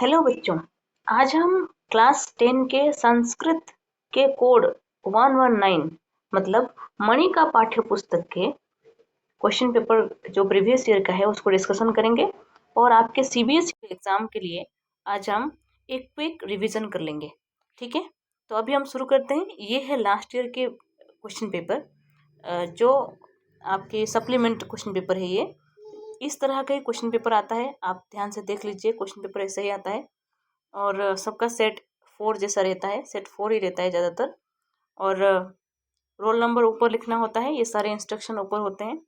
Hello बच्चों, आज हम क्लास 10 के संस्कृत के कोड 119 मतलब मणि का पाठ्य पुस्तक के क्वेश्चन पेपर जो प्रीवियस ईयर का है उसको डिस्कशन करेंगे और आपके सीबीएसई एग्जाम के लिए आज हम एक क्विक रिवीजन कर लेंगे। ठीक है, तो अभी हम शुरू करते हैं। ये है लास्ट ईयर के क्वेश्चन पेपर जो आपके सप्लीमेंट क्वेश्चन पेपर है। ये इस तरह का ही क्वेश्चन पेपर आता है, आप ध्यान से देख लीजिए। क्वेश्चन पेपर ऐसे ही आता है और सबका सेट 4 जैसा रहता है, सेट 4 ही रहता है ज़्यादातर। और रोल नंबर ऊपर लिखना होता है, ये सारे इंस्ट्रक्शन ऊपर होते हैं।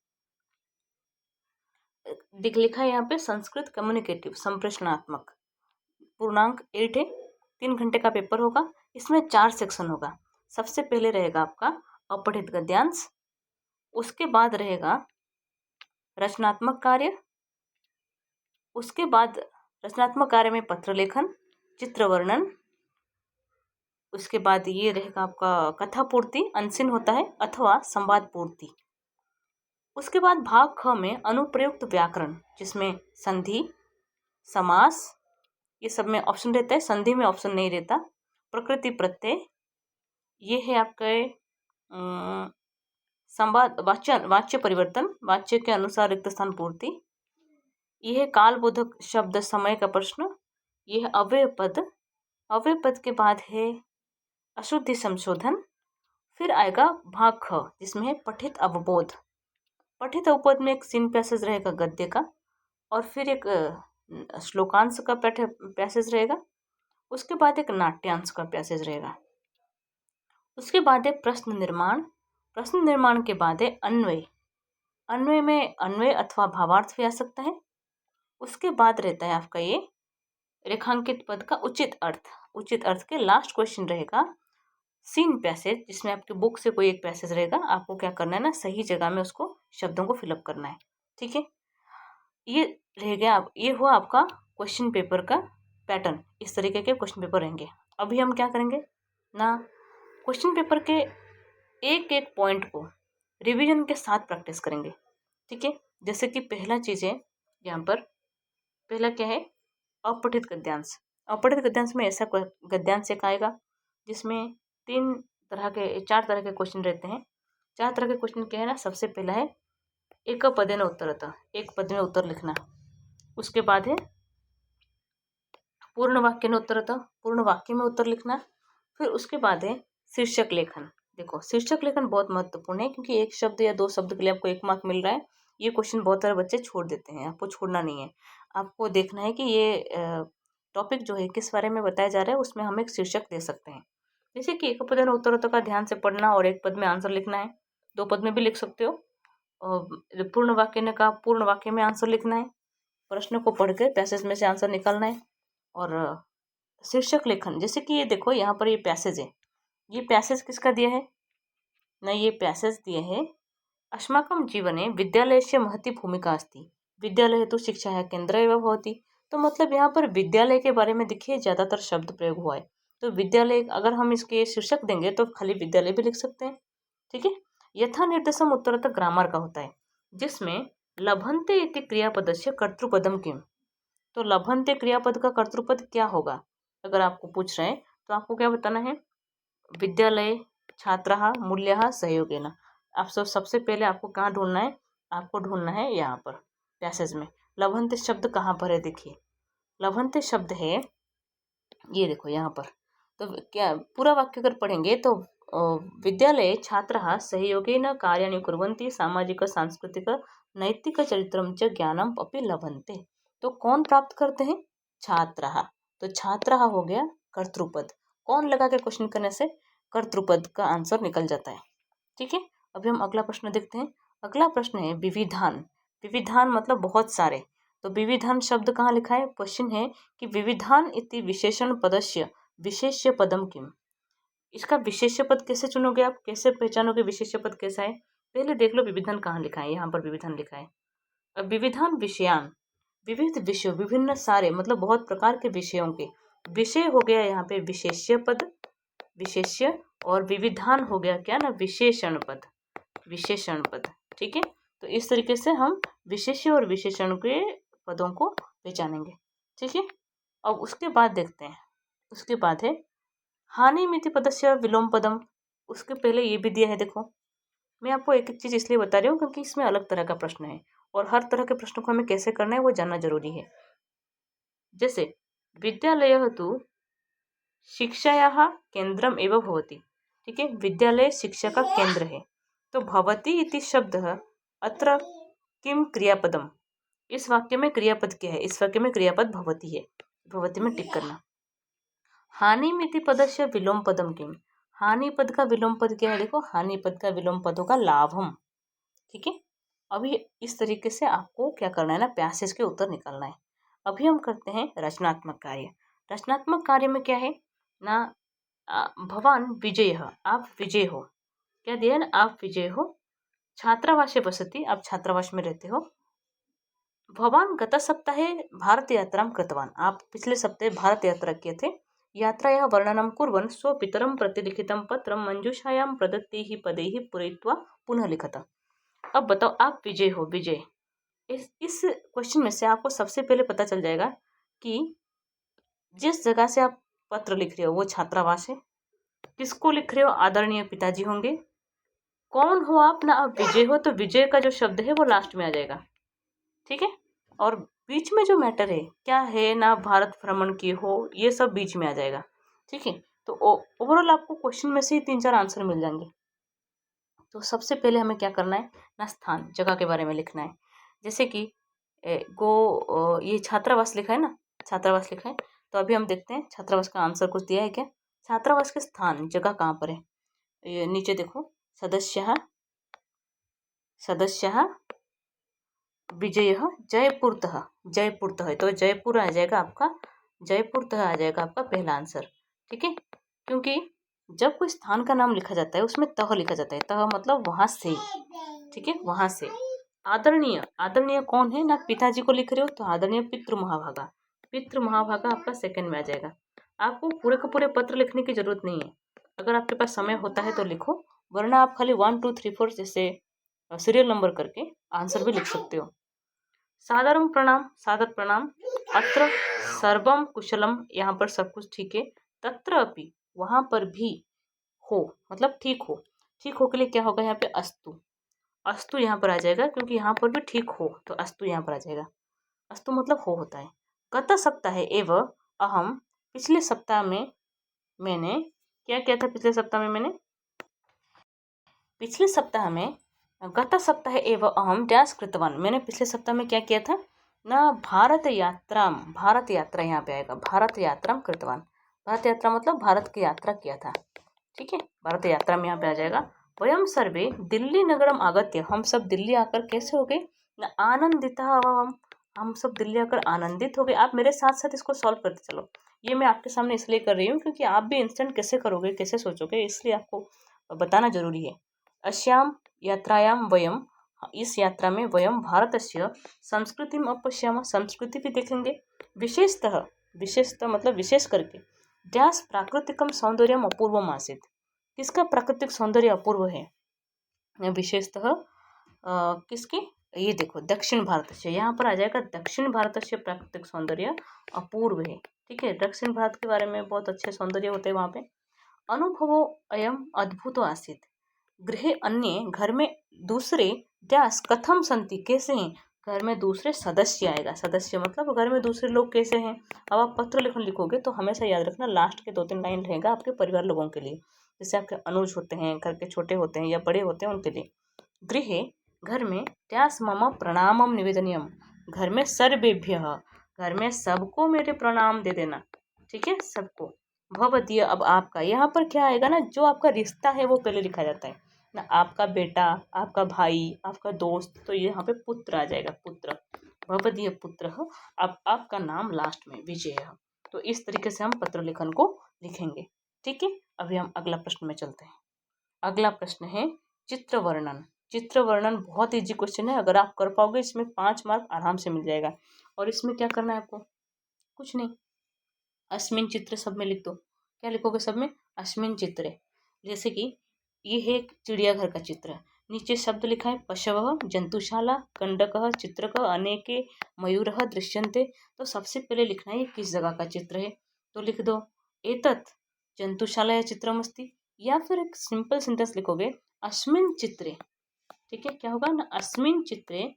लिखा है यहाँ पे संस्कृत कम्युनिकेटिव संप्रेषणात्मक, पूर्णांक 8 है। 3 घंटे का पेपर होगा। इसमें 4 सेक्शन होगा। सबसे पहले रहेगा आपका अपठित गद्यांश, उसके बाद रहेगा रचनात्मक कार्य, उसके बाद रचनात्मक कार्य में पत्र लेखन, चित्र वर्णन, उसके बाद ये रहेगा आपका कथा पूर्ति, अनसिन होता है, अथवा संवाद पूर्ति। उसके बाद भाग ख में अनुप्रयुक्त व्याकरण, जिसमें संधि, समास, ये सब में ऑप्शन रहता है, संधि में ऑप्शन नहीं रहता। प्रकृति प्रत्यय, ये है आपके संवाद वाच्य परिवर्तन, वाच्य के अनुसार रिक्त स्थान पूर्ति। यह है कालबोधक शब्द समय का प्रश्न। यह है अव्यय पद। अव्यय पद के बाद है अशुद्धि संशोधन। फिर आएगा भाग ख, जिसमें है पठित अवबोध। पठित अवबोध में एक सीन पैसेज रहेगा गद्य का, और फिर एक श्लोकांश का पैसेज रहेगा। उसके बाद एक नाट्यांश का पैसेज रहेगा। उसके बाद है प्रश्न निर्माण। प्रश्न निर्माण के बाद है अन्वय। अन्वय में अन्वय अथवा भावार्थ भी आ सकता है। उसके बाद रहता है आपका ये रेखांकित पद का उचित अर्थ। उचित अर्थ के लास्ट क्वेश्चन रहेगा सीन पैसेज, जिसमें आपके बुक से कोई एक पैसेज रहेगा। आपको क्या करना है ना, सही जगह में उसको शब्दों को फिलअप करना है। ठीक है, ये रह गया। ये हुआ आपका क्वेश्चन पेपर का पैटर्न। इस तरीके के क्वेश्चन पेपर रहेंगे। अभी हम क्या करेंगे ना, क्वेश्चन पेपर के एक एक पॉइंट को रिवीजन के साथ प्रैक्टिस करेंगे। ठीक है, जैसे कि पहला चीज़ है यहाँ पर, पहला क्या है, अपठित गद्यांश। अपठित गद्यांश में ऐसा गद्यांश एक आएगा जिसमें 4 तरह के क्वेश्चन रहते हैं। 4 तरह के क्वेश्चन क्या है ना, सबसे पहला है एक पदेन उत्तरतः, एक पद में उत्तर लिखना। उसके बाद है पूर्ण वाक्य में उत्तरतः, पूर्ण वाक्य में उत्तर लिखना। फिर उसके बाद है शीर्षक लेखन। देखो, शीर्षक लेखन बहुत महत्वपूर्ण है, क्योंकि एक शब्द या 2 शब्द के लिए आपको 1 मार्क मिल रहा है। ये क्वेश्चन बहुत सारे बच्चे छोड़ देते हैं, आपको छोड़ना नहीं है। आपको देखना है कि ये टॉपिक जो है किस बारे में बताया जा रहा है, उसमें हम एक शीर्षक दे सकते हैं। जैसे कि एक पद में उत्तरतः का ध्यान से पढ़ना और एक पद में आंसर लिखना है। 2 पद में भी लिख सकते हो। और पूर्ण वाक्य ने कहा पूर्ण वाक्य में आंसर लिखना है। प्रश्न को पढ़ के पैसेज में से आंसर निकालना है। और शीर्षक लेखन, जैसे कि ये देखो यहाँ पर ये पैसेज है। ये पैसेज किसका दिया है ना, ये पैसेज दिए है अस्माकं जीवने विद्यालयस्य महती भूमिका अस्ति, विद्यालय तो शिक्षा केंद्र एव भवति। तो मतलब यहाँ पर विद्यालय के बारे में देखिए ज़्यादातर शब्द प्रयोग हुआ है। तो विद्यालय, अगर हम इसके शीर्षक देंगे तो खाली विद्यालय भी लिख सकते हैं। ठीक है, यथा निर्देशम उत्तरतः ग्रामर का होता है, जिसमें लभन्ते इति क्रियापदस्य कर्तृपदम किम। तो लभन्ते क्रियापद का कर्तृपद क्या होगा, अगर आपको पूछ रहे हैं तो आपको क्या बताना है, विद्यालय, छात्रः, मूल्यः, सहयोगेन। आप सबसे पहले आपको कहाँ ढूंढना है, आपको ढूंढना है यहाँ पर पैसेज में। लभन्ते शब्द कहाँ पर है, देखिए लभन्ते शब्द है, ये देखो यहाँ पर। तो क्या पूरा वाक्य अगर पढ़ेंगे तो विद्यालये छात्राः सहयोगेन कार्याणि कुर्वन्ति, सामाजिक सांस्कृतिक नैतिक चरित्रं च ज्ञानम अपि लभन्ते। तो कौन प्राप्त करते हैं, छात्राः। तो छात्राः हो गया कर्तृपद। कौन लगा के क्वेश्चन करने से कर्तृपद का आंसर निकल जाता है। ठीक है, अभी हम अगला प्रश्न देखते हैं। अगला प्रश्न है विविधान। विविधान मतलब बहुत सारे। तो विविधान शब्द कहाँ लिखा है, क्वेश्चन है कि विविधान इति विशेषण पदस्य विशेष्य पदम किम। इसका विशेष्य पद कैसे चुनोगे, आप कैसे पहचानोगे विशेष्य पद कैसा है, पहले देख लो विविधान कहाँ लिखा है। यहाँ पर विविधान लिखा है। अब विविधान विषयान, विविध विषयों, विभिन्न सारे मतलब बहुत प्रकार के विषयों के, विषय हो गया यहाँ पे विशेष्य पद, विशेष्य। और विविधान हो गया क्या ना, विशेषण पद, विशेषण पद। ठीक है, तो इस तरीके से हम विशेष्य और विशेषण के पदों को पहचानेंगे। ठीक है, अब उसके बाद देखते हैं, उसके बाद है हानिमिति पदस्य विलोम पदम। उसके पहले ये भी दिया है, देखो मैं आपको एक एक चीज़ इसलिए बता रही हूँ क्योंकि इसमें अलग तरह का प्रश्न है और हर तरह के प्रश्न को हमें कैसे करना है वो जानना जरूरी है। जैसे विद्यालय तो शिक्षायाः केंद्रम एव भवति, ठीक है, विद्यालय शिक्षा का केंद्र है। तो भवति इति शब्द अत्र किम क्रियापदम, इस वाक्य में क्रियापद क्या है, इस वाक्य में क्रियापद भवति है, भवति में टिक करना। हानिमिति पदस्य विलोम पदम किम, हानि पद का विलोम पद क्या है, देखो हानि पद का विलोम पद होगा लाभम, ठीक है। अभी इस तरीके से आपको क्या करना है ना, पैसेज के उत्तर निकालना है। अभी हम करते हैं रचनात्मक कार्य। रचनात्मक कार्य में क्या है ना, भवान विजय, आप विजय हो, क्या दिया है ना, आप विजय हो, छात्रावासे वसति, आप छात्रावास में रहते हो। भवान गत सप्ताहे भारत यात्रां कृतवान, आप पिछले सप्ताहे भारत यात्रा किए थे। यात्रायाः वर्णनं कुर्वन् स्वपितरं प्रति लिखितं पत्रं मंजूषायां प्रदत्तैः पदैः पूरयित्वा पुनः लिखत। अब बताओ, आप विजय हो, विजय, इस क्वेश्चन में से आपको सबसे पहले पता चल जाएगा कि जिस जगह से आप पत्र लिख रहे हो वो छात्रावास है, किसको लिख रहे हो, आदरणीय पिताजी होंगे, कौन हो आप ना, आप विजय हो, तो विजय का जो शब्द है वो लास्ट में आ जाएगा, ठीक है। और बीच में जो मैटर है क्या है ना, भारत भ्रमण किए हो, ये सब बीच में आ जाएगा, ठीक है। तो ओवरऑल आपको क्वेश्चन में से ही 3-4 आंसर मिल जाएंगे। तो सबसे पहले हमें क्या करना है ना, स्थान जगह के बारे में लिखना है। जैसे कि ये छात्रावास लिखा है ना, छात्रावास लिखा है, तो अभी हम देखते हैं छात्रावास का आंसर कुछ दिया है क्या। छात्रावास के स्थान जगह कहाँ पर है, ये नीचे देखो, सदस्य सदस्य विजय जयपुरतः, जयपुरतः है, तो जयपुर आ जाएगा आपका, जयपुरतः आ जाएगा आपका पहला आंसर, ठीक है। क्योंकि जब कोई स्थान का नाम लिखा जाता है उसमें तह लिखा जाता है, तह मतलब वहां से, ठीक है, वहां से। आदरणीय, आदरणीय कौन है ना, पिताजी को लिख रहे हो, तो आदरणीय पितृ महाभागा, पितृ महाभागा आपका सेकंड में आ जाएगा। आपको पूरे के पूरे पत्र लिखने की जरूरत नहीं है, अगर आपके पास समय होता है तो लिखो, वरना आप खाली 1 2 3 4 जैसे सीरियल नंबर करके आंसर भी लिख सकते हो। सादरम प्रणाम, सादर प्रणाम, अत्र सर्वम कुशलम, यहाँ पर सब कुछ ठीक है, तत्र अपि, वहां पर भी, हो मतलब ठीक हो, ठीक हो के लिए क्या होगा यहाँ पे, अस्तु, अस्तु यहाँ पर आ जाएगा, क्योंकि यहाँ पर भी ठीक हो तो अस्तु यहाँ पर आ जाएगा, अस्तु मतलब हो होता है। गत सप्ताह एव अहम, पिछले सप्ताह में मैंने क्या किया था, पिछले सप्ताह में मैंने, पिछले सप्ताह में, गत सप्ताह एव अहम डैश कृतवान, मैंने पिछले सप्ताह में क्या किया था ना, भारत यात्रा, भारत यात्रा यहाँ पे आएगा, भारत यात्रा कृतवान, भारत यात्रा मतलब भारत की यात्रा किया था, ठीक है, भारत यात्रा में यहाँ पे आ जाएगा। वयम सर्वे दिल्ली नगरम आगत्य, हम सब दिल्ली आकर कैसे हो गए ना, आनंदिता, हम सब दिल्ली आकर आनंदित हो गए। आप मेरे साथ साथ इसको सॉल्व करते चलो, ये मैं आपके सामने इसलिए कर रही हूँ क्योंकि आप भी इंस्टेंट कैसे करोगे, कैसे सोचोगे, इसलिए आपको बताना जरूरी है। अस्याम यात्रायां वयम, इस यात्रा में वयम भारतस्य संस्कृतिम अपश्याम, संस्कृति भी देखेंगे। विशेषतः, विशेषतः मतलब विशेष करके, डैश प्राकृतिकम सौंदर्यम अपूर्वम आसीत, किसका प्राकृतिक सौंदर्य अपूर्व है, विशेषतः किसकी, ये देखो दक्षिण भारत से, यहाँ पर आ जाएगा दक्षिण भारत से प्राकृतिक सौंदर्य अपूर्व है, ठीक है। दक्षिण भारत के बारे में बहुत अच्छे सौंदर्य होते हैं वहाँ पे। अनुभवो अयम अद्भुत आसीत, गृहे अन्य, घर में दूसरे, डैश कथम संति, कैसे हैं, घर में दूसरे सदस्य आएगा, सदस्य मतलब घर में दूसरे लोग कैसे हैं। अब आप पत्र लेखन लिखोगे तो हमेशा याद रखना लास्ट के 2-3 लाइन रहेगा आपके परिवार लोगों के लिए, जैसे आपके अनुज होते हैं, घर के छोटे होते हैं या बड़े होते हैं उनके लिए। गृहे, घर में, डैश मम प्रणामम निवेदनीयम, घर में सर्वेभ्यः, घर में सबको मेरे प्रणाम दे देना, ठीक है, सबको। भवदीय, अब आपका, यहाँ पर क्या आएगा ना, जो आपका रिश्ता है वो पहले लिखा जाता है ना, आपका बेटा, आपका भाई, आपका दोस्त, तो ये यहाँ पे पुत्र आ जाएगा, पुत्र, भवदीय पुत्र, अब आपका नाम लास्ट में विजय है। तो इस तरीके से हम पत्र लेखन को लिखेंगे, ठीक है। अभी हम अगला प्रश्न में चलते हैं। अगला प्रश्न है चित्र वर्णन। चित्र वर्णन बहुत इजी क्वेश्चन है, अगर आप कर पाओगे इसमें 5 मार्क आराम से मिल जाएगा। और इसमें क्या करना है आपको, कुछ नहीं, अस्मिन चित्र सब में लिख दो। क्या लिखोगे सब में, अस्मिन चित्र, जैसे कि ये है एक चिड़ियाघर का चित्र, नीचे शब्द लिखा है पशवः, जंतुशाला, कंडकः, चित्रकः, अनेके, मयूरः दृश्यन्ते। तो सबसे पहले लिखना है ये किस जगह का चित्र है, तो लिख दो एतत् जंतुशाला या चित्रमस्ति, या फिर एक सिंपल सेंटेंस लिखोगे अस्मिन् चित्रे। ठीक है, क्या होगा ना, अस्मिन् चित्रे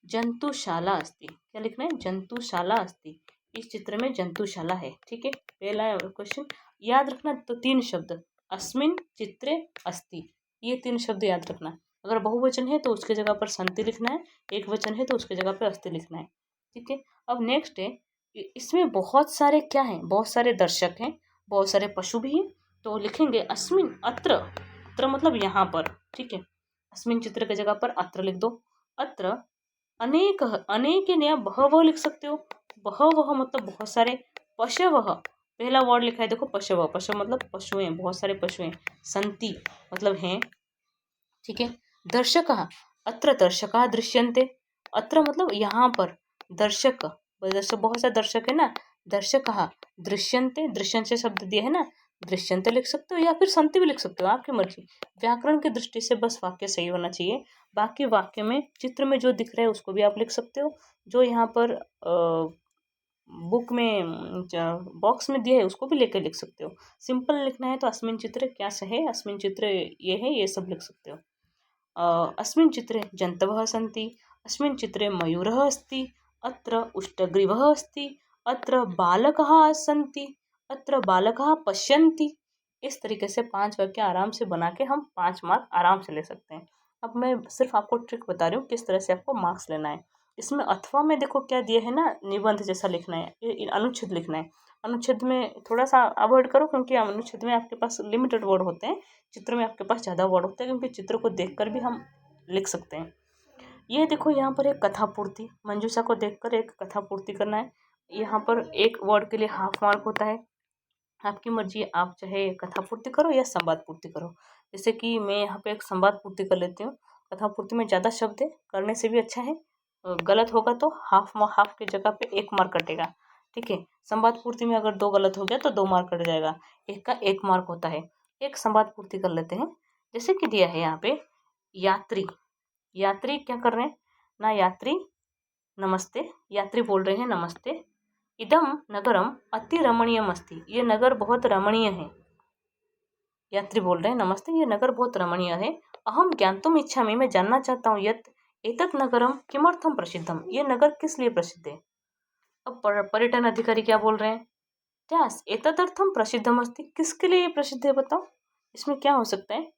जंतुशाला अस्ति। क्या लिखना है, जंतुशाला अस्ति, इस चित्र में जंतुशाला है। ठीक है, पहला क्वेश्चन याद रखना। तो 3 शब्द अस्मिन् चित्रे अस्ति, ये 3 शब्द याद रखना। अगर बहुवचन है तो उसके जगह पर संति लिखना है, एक वचन है तो उसके जगह पर अस्ति लिखना है। ठीक है, अब नेक्स्ट है, इसमें बहुत सारे क्या हैं, बहुत सारे दर्शक हैं, बहुत सारे पशु भी हैं। तो लिखेंगे अस्मिन् अत्र, अत्र मतलब यहाँ पर। ठीक है, अस्मिन् चित्र की जगह पर अत्र लिख दो। अत्र अनेक, अनेक या बहवः लिख सकते हो, बहवः मतलब बहुत सारे। पशवः, पहला वर्ड लिखा है देखो पशवः, पशु मतलब पशु हैं, बहुत सारे पशु हैं। संति मतलब हैं। ठीक है, दर्शकः, अत्र दर्शकः दृश्यन्ते, अत्र मतलब यहाँ पर। दर्शक, बहुत सारे दर्शक है ना, दर्शकः दृश्यन्ते, दृश्यन्ते शब्द दिया है ना, दृश्यन्ते लिख सकते हो या फिर संति भी लिख सकते हो, आपकी मर्जी। व्याकरण की दृष्टि से बस वाक्य सही होना चाहिए, बाकी वाक्य में चित्र में जो दिख रहा है उसको भी आप लिख सकते हो, जो यहाँ पर बुक में बॉक्स में दिया है उसको भी लेकर लिख सकते हो। सिंपल लिखना है तो अस्मिन् चित्रे क्या है, अस्मिन् चित्रे ये है, ये सब लिख सकते हो। अस्मिन् चित्रे जन्तवः सन्ति, अस्मिन् चित्रे मयूरः अस्ति, अत्र उष्टग्रीवः अस्ति, अत्र बालकाः सन्ति, अत्र बालकाः पश्यन्ति। इस तरीके से 5 वाक्य आराम से बना के हम 5 मार्क आराम से ले सकते हैं। अब मैं सिर्फ आपको ट्रिक बता रही हूँ किस तरह से आपको मार्क्स लेना है। इसमें अथवा में देखो क्या दिया है ना, निबंध जैसा लिखना है, अनुच्छेद लिखना है। अनुच्छेद में थोड़ा सा अवॉइड करो, क्योंकि अनुच्छेद में आपके पास लिमिटेड वर्ड होते हैं, चित्र में आपके पास ज़्यादा वर्ड होते हैं, क्योंकि चित्र को देखकर भी हम लिख सकते हैं। ये देखो यहाँ पर एक कथा पूर्ति, मंजूषा को देखकर एक कथा पूर्ति करना है। यहाँ पर एक वर्ड के लिए हाफ मार्क होता है, आपकी मर्जी, आप चाहे कथा पूर्ति करो या संवाद पूर्ति करो। जैसे कि मैं यहाँ पे एक संवाद पूर्ति कर लेती हूँ, कथा पूर्ति में ज़्यादा शब्द है, करने से भी अच्छा है। गलत होगा तो हाफ की जगह पे 1 मार्क कटेगा। ठीक है, संवाद पूर्ति में अगर 2 गलत हो गया तो 2 मार्क कट जाएगा, एक का 1 मार्क होता है। एक संवाद पूर्ति कर लेते हैं, जैसे कि दिया है यहाँ पे यात्री, यात्री क्या कर रहे हैं ना, यात्री नमस्ते, यात्री बोल रहे हैं नमस्ते। इदम नगरम अति रमणीयम अस्ति, ये नगर बहुत रमणीय है। यात्री बोल रहे हैं नमस्ते, ये नगर बहुत रमणीय है। अहम ज्ञातुम इच्छामि, मैं जानना चाहता हूँ, यत् एतत् नगरम किमर्थम प्रसिद्धम, ये नगर किस लिए प्रसिद्ध है। अब पर्यटन अधिकारी क्या बोल रहे हैं, क्या एतदर्थम प्रसिद्धम अस्ति, किसके लिए ये प्रसिद्ध है बताओ। इसमें क्या हो सकता है,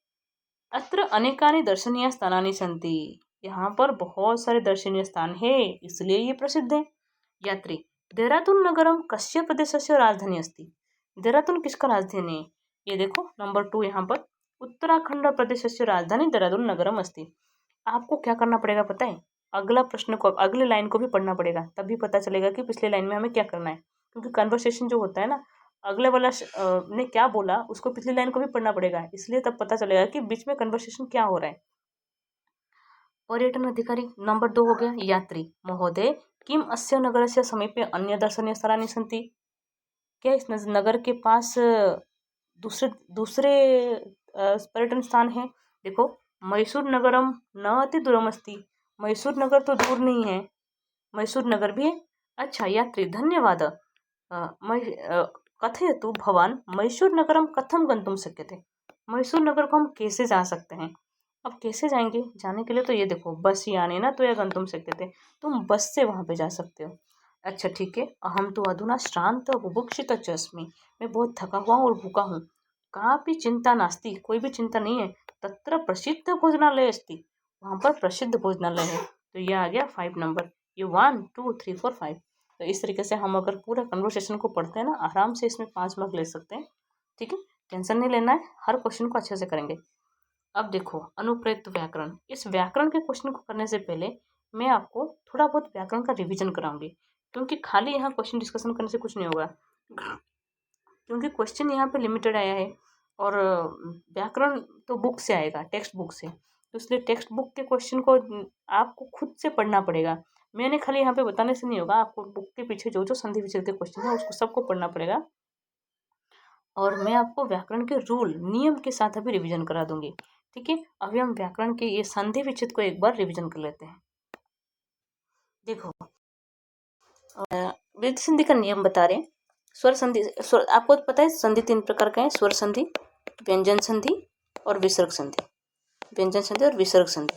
अत्र अनेकानि दर्शनीय स्थानानि सन्ति, यहाँ पर बहुत सारे दर्शनीय स्थान है इसलिए ये प्रसिद्ध है। यात्री, देहरादून नगरम कस्य प्रदेशस्य राजधानी अस्ति, देहरादून किसका राजधानी है, ये देखो नंबर 2 यहाँ पर, उत्तराखंड प्रदेशस्य राजधानी देहरादून नगरम अस्ति। आपको क्या करना पड़ेगा पता है, अगला प्रश्न को, अगले लाइन को भी पढ़ना पड़ेगा, तभी पता चलेगा कि पिछले लाइन में हमें क्या करना है। क्योंकि कन्वर्सेशन जो होता है ना, अगले वाला ने क्या बोला उसको पिछली लाइन को भी पढ़ना पड़ेगा, इसलिए तब पता चलेगा कि बीच में कन्वर्सेशन क्या हो रहा है। पर्यटन अधिकारी नंबर 2 हो गया। यात्री, महोदय किम अस्य नगरस्य समीपे अन्य दर्शनीय स्थलानि सन्ति, क्या इस नगर के पास दूसरे दूसरे पर्यटन स्थान है। देखो, मैसूर नगरम न अति दूरम अस्ति, मैसूर नगर तो दूर नहीं है, मैसूर नगर भी है। अच्छा यात्री, धन्यवाद, कथयतु भवान मैसूर नगरम कथम गंतुम शक्यते, मैसूर नगर को हम कैसे जा सकते हैं। अब कैसे जाएंगे, जाने के लिए तो ये देखो बस यानी ना तो या गंतुम शक्यते, तुम बस से वहाँ पे जा सकते हो। अच्छा ठीक है, अहम तो अधुना श्रांत बुभुक्षित च अस्मि, मैं बहुत थका हुआ और भूखा हूँ। कापि चिंता नास्ति, कोई भी चिंता नहीं है। तत्र प्रसिद्ध भोजनालय अस्ति, वहाँ पर प्रसिद्ध भोजनालय है। तो ये आ गया 5 नंबर, ये 1 2 3 4 5। तो इस तरीके से हम अगर पूरा कन्वर्सेशन को पढ़ते हैं ना, आराम से इसमें 5 मार्क ले सकते हैं। ठीक है, टेंशन नहीं लेना है, हर क्वेश्चन को अच्छे से करेंगे। अब देखो अनुप्रयुक्त व्याकरण, इस व्याकरण के क्वेश्चन को करने से पहले मैं आपको थोड़ा बहुत व्याकरण का रिवीजन कराऊंगी, क्योंकि खाली यहाँ क्वेश्चन डिस्कशन करने से कुछ नहीं होगा, क्योंकि क्वेश्चन यहाँ पे लिमिटेड आया है और व्याकरण तो बुक से आएगा, टेक्स्ट बुक से, तो इसलिए टेक्स्ट बुक के क्वेश्चन को आपको खुद से पढ़ना पड़ेगा। मैंने खाली यहाँ पे बताने से नहीं होगा, आपको बुक के पीछे जो जो संधि विच्छेद के क्वेश्चन है उसको सबको पढ़ना पड़ेगा। और मैं आपको व्याकरण के रूल नियम के साथ अभी रिवीजन करा दूंगी। ठीक है, अभी हम व्याकरण के ये संधि विच्छेद को एक बार रिवीजन कर लेते हैं। देखो, वृद्धि संधि का नियम बता रहे हैं। स्वर संधि, स्वर आपको पता है संधि 3 प्रकार का है, स्वर संधि, व्यंजन संधि और विसर्ग संधि। व्यंजन संधि और विसर्ग संधि।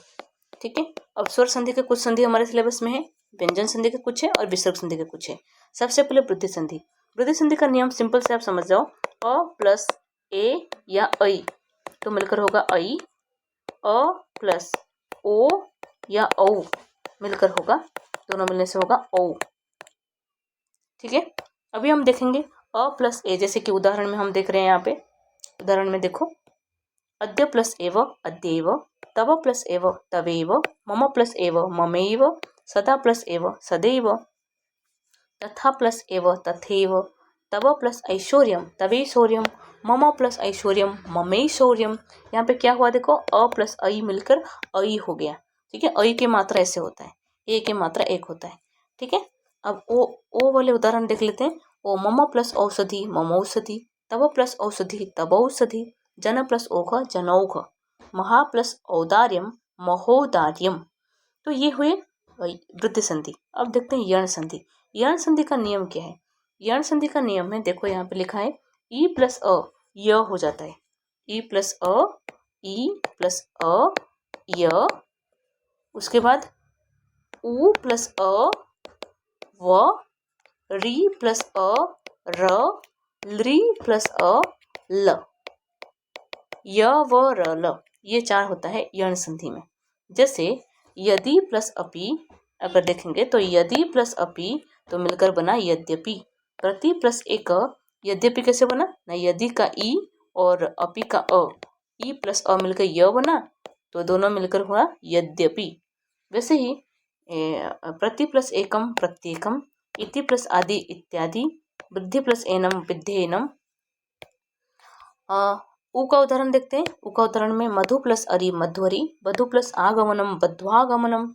ठीक है, अब स्वर संधि के कुछ संधि हमारे सिलेबस में है, व्यंजन संधि के कुछ है और विसर्ग संधि के कुछ है। सबसे पहले वृद्धि संधि। वृद्धि संधि का नियम सिंपल से आप समझ जाओ, अ प्लस ए या ऐ तो मिलकर होगा ऐ, अ प्लस ओ या औ मिलकर होगा, दोनों मिलने से होगा औ। ठीक है, अभी हम देखेंगे अ प्लस ए, जैसे कि उदाहरण में हम देख रहे हैं यहाँ पे। उदाहरण में देखो, अद्य प्लस एव अद्यैव, तव प्लस एव तवैव, मम प्लस एव ममैव, सदा प्लस एव सदैव, तथा प्लस एव तथैव, तव प्लस ऐश्वर्यम तवैश्वर्यम, मम प्लस ऐश्वर्यम ममैश्वर्यम। यहाँ पे क्या हुआ देखो, अ प्लस ऐ मिलकर ऐ हो गया। ठीक है, ऐ की मात्रा ऐसे होता है, ए की मात्रा एक होता है। ठीक है, अब ओ वाले उदाहरण देख लेते हैं। ओ मम प्लस औषधि ममौषधि, तव प्लस औषधि तवौषधि, जन प्लस ओघ जनौघ, महा प्लस औदार्यम महोदार्यम। तो ये हुए वृद्धि संधि। अब देखते हैं यण संधि। यण संधि का नियम क्या है? यण संधि का नियम है, देखो यहाँ पे लिखा है ई प्लस अ य हो जाता है। ई प्लस अ, ई प्लस अ य, उसके बाद उ प्लस अ व, री प्लस अ र, ली प्लस अ ल, य व र ल, ये 4 होता है यण संधि में। जैसे यदि प्लस अपि, अगर देखेंगे तो यदि प्लस अपि तो मिलकर बना यद्यपि। प्रति प्लस एक, यद्यपि कैसे बना ना, यदि का ई और अपि का अ, ई प्लस अ मिलकर य बना, तो दोनों मिलकर हुआ यद्यपि। वैसे ही प्रति प्लस एकम प्रत्येकम, इति प्लस आदि इत्यादि, वृद्धि प्लस एनम विद्धेनम। उ का उदाहरण देखते हैं। उ का उदाहरण में मधु प्लस अरि मध्वरी, वधु प्लस आगमनम बध्वागमनम,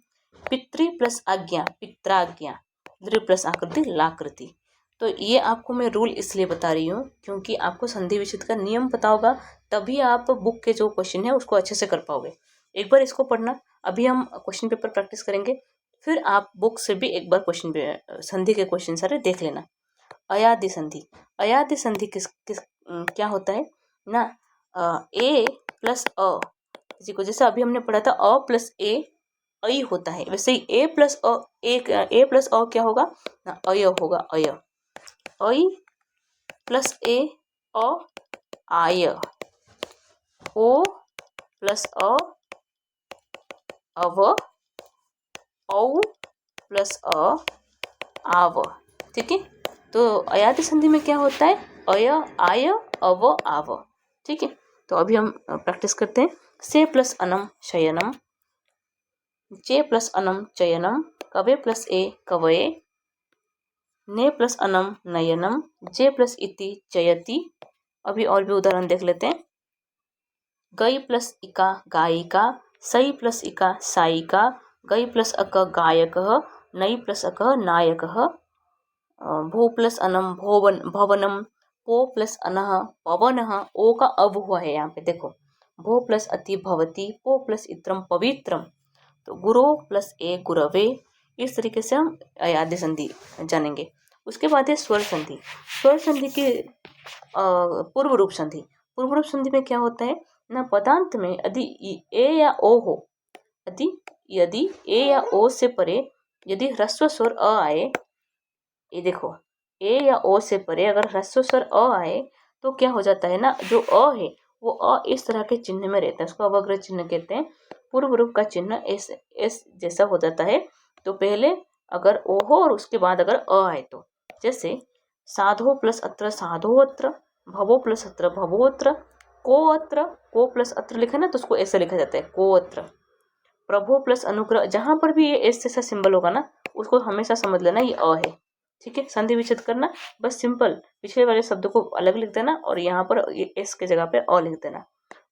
पितृ प्लस आज्ञा पित्राज्ञा, दृ प्लस आकृति लाकृति। तो ये आपको मैं रूल इसलिए बता रही हूँ क्योंकि आपको संधि विच्छेद का नियम पता होगा, तभी आप बुक के जो क्वेश्चन है उसको अच्छे से कर पाओगे। एक बार इसको पढ़ना, अभी हम क्वेश्चन पेपर प्रैक्टिस करेंगे, फिर आप बुक से भी एक बार क्वेश्चन संधि के क्वेश्चन सारे देख लेना। अयादि संधि। अयादि संधि किस किस क्या होता है ना, ए प्लस अ, इसी को जैसे अभी हमने पढ़ा था अ प्लस ए ऐ होता है, वैसे ही ए प्लस अ, ए प्लस अ क्या होगा ना, अय होगा, अय। ऐ प्लस ए अ आय, ओ प्लस अ अव, औ प्लस अ आव। ठीक है, तो अयादि संधि में क्या होता है, अय आय अव आव। ठीक है, तो अभी हम प्रैक्टिस करते हैं। से प्लस अनम शयनम, चे प्लस अनम चयनम, कवे प्लस ए कवये, ने प्लस अनम नयनम, जे प्लस इति चयति। अभी और भी उदाहरण देख लेते हैं। गई प्लस इका गायिका, सई प्लस इका सायिका, गई प्लस अक गायकः, नई प्लस अक नायकः, भू प्लस अनम भोवन भवनम, पो प्लस अनः पवनः। ओ का अब हुआ है यहाँ पे देखो, भो प्लस अति भवती, पो प्लस इत्रम पवित्रम, तो गुरो प्लस ए गुरवे। इस तरीके से हम अयादि संधि जानेंगे। उसके बाद है स्वर संधि। स्वर संधि के पूर्व रूप संधि। पूर्व रूप संधि में क्या होता है ना, पदांत में यदि ए या ओ हो, यदि ए या ओ से परे यदि ह्रस्व स्वर अ आए, ये देखो ए या ओ से परे अगर ह्रस्व स्वर अ आए तो क्या हो जाता है ना, जो अ है वो अ इस तरह के चिन्ह में रहता है, उसको अवग्रह चिन्ह कहते हैं। पूर्व रूप का चिन्ह एस जैसा हो जाता है। तो पहले अगर ओ हो और उसके बाद अगर अ आए, तो जैसे साधो प्लस अत्र साधोत्र, भवो प्लस अत्र भवोत्र, को प्लस अत्र लिखा ना तो उसको ऐसे लिखा जाता है को अत्र। प्रभु प्लस अनुग्रह, जहां पर भी ये एस जैसा सिंबल होगा ना उसको हमेशा समझ लेना ये अ है। ठीक है, संधि विच्छेद करना बस सिंपल, पिछले वाले शब्द को अलग लिख देना और यहाँ पर एस के जगह पे अ लिख देना।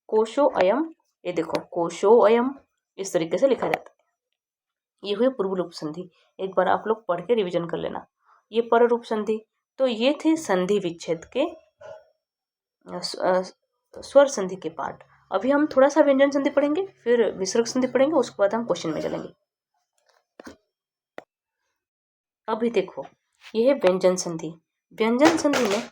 कोशो अयम, ये देखो कोशो अयम, इस तरीके से लिखा जाता है। ये हुई पूर्व रूप संधि, एक बार आप लोग पढ़ के रिविजन कर लेना। ये पर रूप संधि। तो ये थे संधि विच्छेद के स्वर संधि के पार्ट। अभी हम थोड़ा सा व्यंजन संधि पढ़ेंगे, फिर विसर्ग संधि पढ़ेंगे, उसके बाद हम क्वेश्चन में चलेंगे। अभी देखो, ये है व्यंजन संधि। व्यंजन संधि में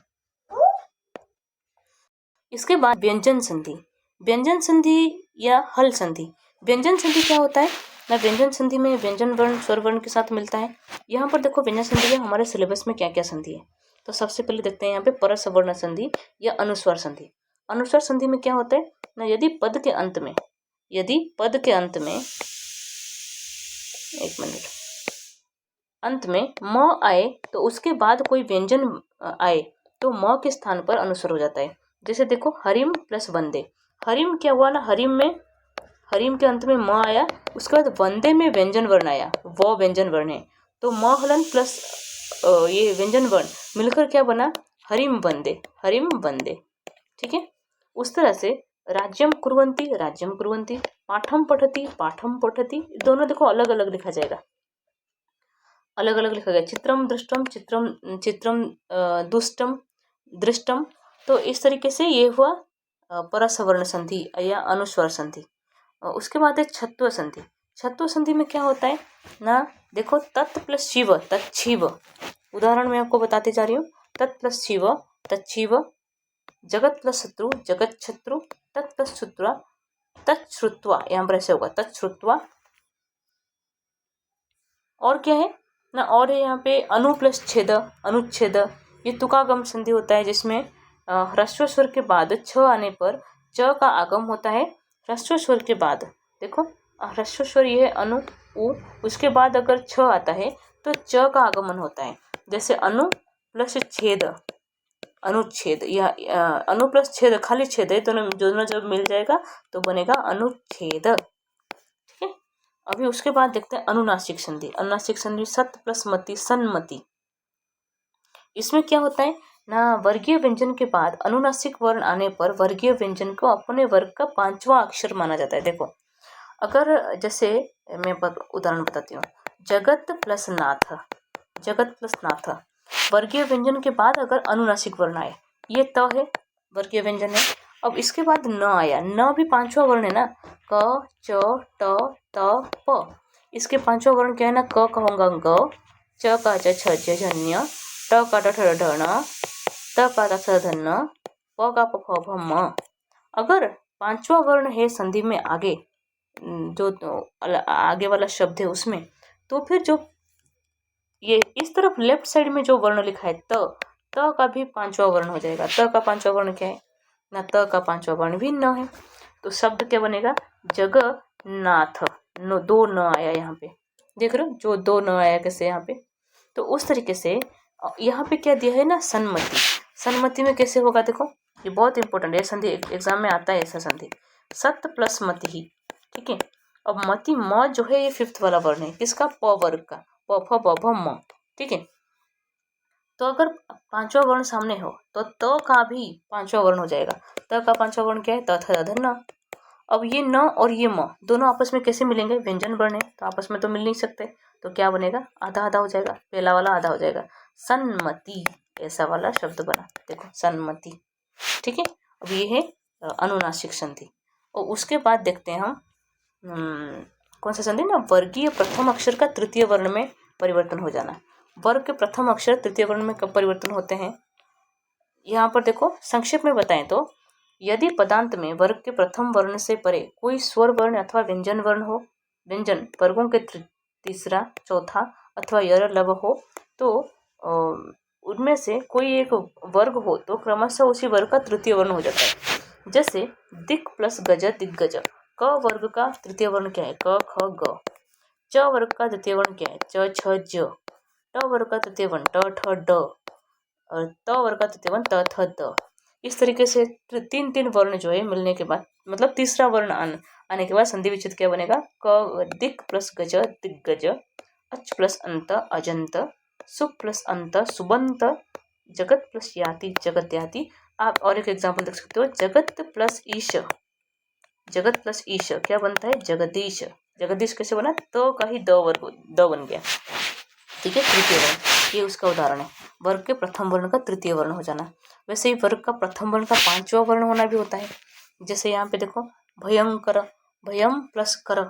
इसके बाद व्यंजन संधि, व्यंजन संधि या हल संधि। व्यंजन संधि क्या होता है ना, व्यंजन संधि में व्यंजन वर्ण स्वर वर्ण के साथ मिलता है। यहाँ पर देखो व्यंजन संधि में हमारे सिलेबस में क्या क्या संधि है। तो सबसे पहले देखते हैं यहाँ पे परसवर्ण संधि या अनुस्वर संधि। अनुस्वर संधि में क्या होता है ना, यदि पद के अंत में अंत में म आए तो उसके बाद कोई व्यंजन आए तो म के स्थान पर अनुस्वर हो जाता है। जैसे देखो हरिम प्लस वंदे। हरिम क्या हुआ ना, हरिम के अंत में म आया, उसके बाद वंदे में व्यंजन वर्ण आया, वो व्यंजन वर्ण है, तो म हलन प्लस ये व्यंजन वर्ण मिलकर क्या बना, हरिम वंदे। ठीक है। उस तरह से राज्यम कुर्वन्ति, पाठम पठति, दोनों देखो अलग अलग लिखा जाएगा, चित्रम चित्रम दुष्टम दृष्टम। तो इस तरीके से ये हुआ परसवर्ण संधि या अनुस्वर संधि। उसके बाद है छत्व संधि। छत्व संधि में क्या होता है ना, देखो तत् प्लस शिव तच्छिव। उदाहरण मैं आपको बताते जा रही हूँ। तत् प्लस शिव तच्छिव, जगत प्लस शत्रु जगत शत्रु, तत् प्लस श्रुत्वा तच्छ्रुत्वा, यहाँ पर ऐसे होगा तच्छ्रुत्वा। और क्या है ना, और है यहाँ पे अनु प्लस छेद अनुच्छेद। ये तुकागम संधि होता है जिसमें ह्रस्व स्वर के बाद छ आने पर च का आगम होता है। ह्रस्व स्वर के बाद देखो ह्रस्व स्वर ये है अनु उ, उसके बाद अगर छ आता है तो च का आगमन होता है। जैसे अनु प्लस छेद अनुच्छेद, या अनु प्लस छेद खाली छेद है, दोनों जब मिल जाएगा तो बनेगा अनुच्छेद। ठीक है। अभी उसके बाद देखते हैं अनुनासिक संधि। सत प्लस मति सन्मति। इसमें क्या होता है ना, वर्गीय व्यंजन के बाद अनुनासिक वर्ण आने पर वर्गीय व्यंजन को अपने वर्ग का 5वां अक्षर माना जाता है। देखो अगर जैसे मैं उदाहरण बताती हूँ, जगत प्लस नाथ, वर्गीय व्यंजन के बाद अगर अनुनासिक वर्ण आए, ये त है वर्गीय व्यंजन है। अब इसके बाद न आया, न भी 5वां वर्ण है ना, क च ट त प। इसके 5वां वर्ण क्या है ना, क का होगा ग, च का छ जन्य, ट का ठ ढ ण, त का थ धन्न, प का प फ भ म। अगर 5वां वर्ण है संधि में आगे, जो आगे वाला शब्द है उसमें, तो फिर जो ये इस तरफ लेफ्ट साइड में जो वर्ण लिखा है त का भी 5वां वर्ण हो जाएगा। त का 5वां वर्ण क्या है ना, त का 5वां वर्ण भी न है। तो शब्द क्या बनेगा, जगन्नाथ। नो दो न आया यहाँ पे, देख रहे हो जो दो न आया कैसे यहाँ पे। तो उस तरीके से यहाँ पे क्या दिया है ना, सन्मति में कैसे होगा देखो, ये बहुत इंपॉर्टेंट है, संधि एग्जाम में आता है ऐसा संधि। सत प्लस मति ही, ठीक है। अब मति म जो है ये 5th वाला वर्ण है, किसका, प वर्ग का, प फ ब भ म। ठीक है। तो अगर 5वां वर्ण सामने हो तो त का भी 5वां वर्ण हो जाएगा। त का 5वां वर्ण क्या है, त थ ध न। अब ये न और ये म दोनों आपस में कैसे मिलेंगे, व्यंजन वर्ण है तो आपस में तो मिल नहीं सकते, तो क्या बनेगा, आधा आधा हो जाएगा, पहला वाला आधा हो जाएगा, सन्मति, ऐसा वाला शब्द बना, देखो सन्मति। ठीक है। अब ये है अनुनासिक संधि। और उसके बाद देखते हैं हम कौन सा संधि ना, वर्गीय प्रथम अक्षर का तृतीय वर्ण में परिवर्तन हो जाना। वर्ग के प्रथम अक्षर तृतीय वर्ण में कब परिवर्तन होते हैं, यहाँ पर देखो संक्षेप में बताएं तो, यदि पदांत में वर्ग के प्रथम वर्ण से परे कोई स्वर वर्ण अथवा व्यंजन वर्ण हो, व्यंजन वर्गों के तीसरा चौथा अथवा यर लव हो, तो उनमें से कोई एक वर्ग हो तो क्रमशः उसी वर्ग का तृतीय वर्ण हो जाता है। जैसे दिक् प्लस गज दिग्गज। क वर्ग का तृतीय वर्ण क्या है, क ख ग। च वर्ग का तृतीय वर्ण क्या है, च छ ज। ट वर्ग का तृतीय वर्ण ट ठ ड, और त वर्ग का तृतीय वर्ण त थ द। इस तरीके से तीन वर्ण जो है मिलने के बाद, मतलब तीसरा वर्ण आने के बाद संधि विच्छेद क्या बनेगा, क दिक् प्लस गज दिग्गज, अच प्लस अंत अजंत, सु प्लस अंत सुबंत, जगत प्लस याति जगत्याति। आप और एक एग्जाम्पल देख सकते हो, जगत प्लस ईश क्या बनता है, जगदीश। जगदीश कैसे बना, तो का ही द बन गया। ठीक है, तृतीय वर्ण, ये उसका उदाहरण है। वर्ग के प्रथम वर्ण का तृतीय वर्ण हो जाना। वैसे ही वर्ग का प्रथम वर्ण का पांचवा वर्ण होना भी होता है। जैसे यहाँ पे देखो भयंकर, भयम प्लस कर,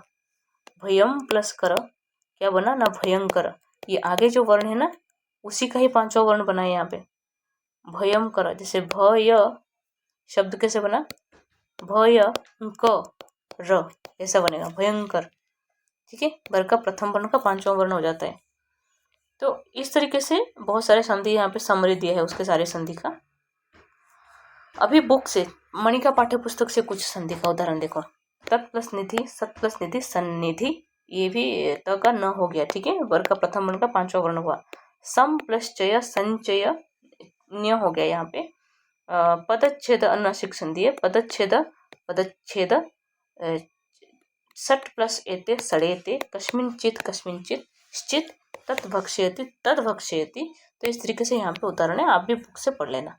भयम प्लस कर क्या बना ना भयंकर, ये आगे जो वर्ण है ना उसी का ही पांचवा वर्ण बना है यहाँ पे भयंकर। जैसे भय शब्द कैसे बना भय क र, ऐसा बनेगा भयंकर। ठीक है, वर्ग का प्रथम वर्ण का पांचवा वर्ण हो जाता है। तो इस तरीके से बहुत सारे संधि यहाँ पे समरी दिया है उसके सारे संधि का। अभी बुक से मणिका पाठ्य पुस्तक से कुछ संधि का उदाहरण देखो। तत् प्लस निधि, सत प्लस निधि, सन्निधि, ये भी त का न हो गया। ठीक है, वर्ग का प्रथम वर्ण का पांचवा वर्ण हुआ। सम प्लस चय, संचय, न्य हो गया यहाँ पे। पदच्छेद अनुनासिक संधि है, पदच्छेद पदच्छेद। सट प्लस एते सड़ेते, कस्मिंचित कस्मिंचित, श्चित, तत् भक्ष्यति तद भक्ष्यति। तो इस तरीके से यहाँ पे उदाहरण है, आप भी बुक से पढ़ लेना।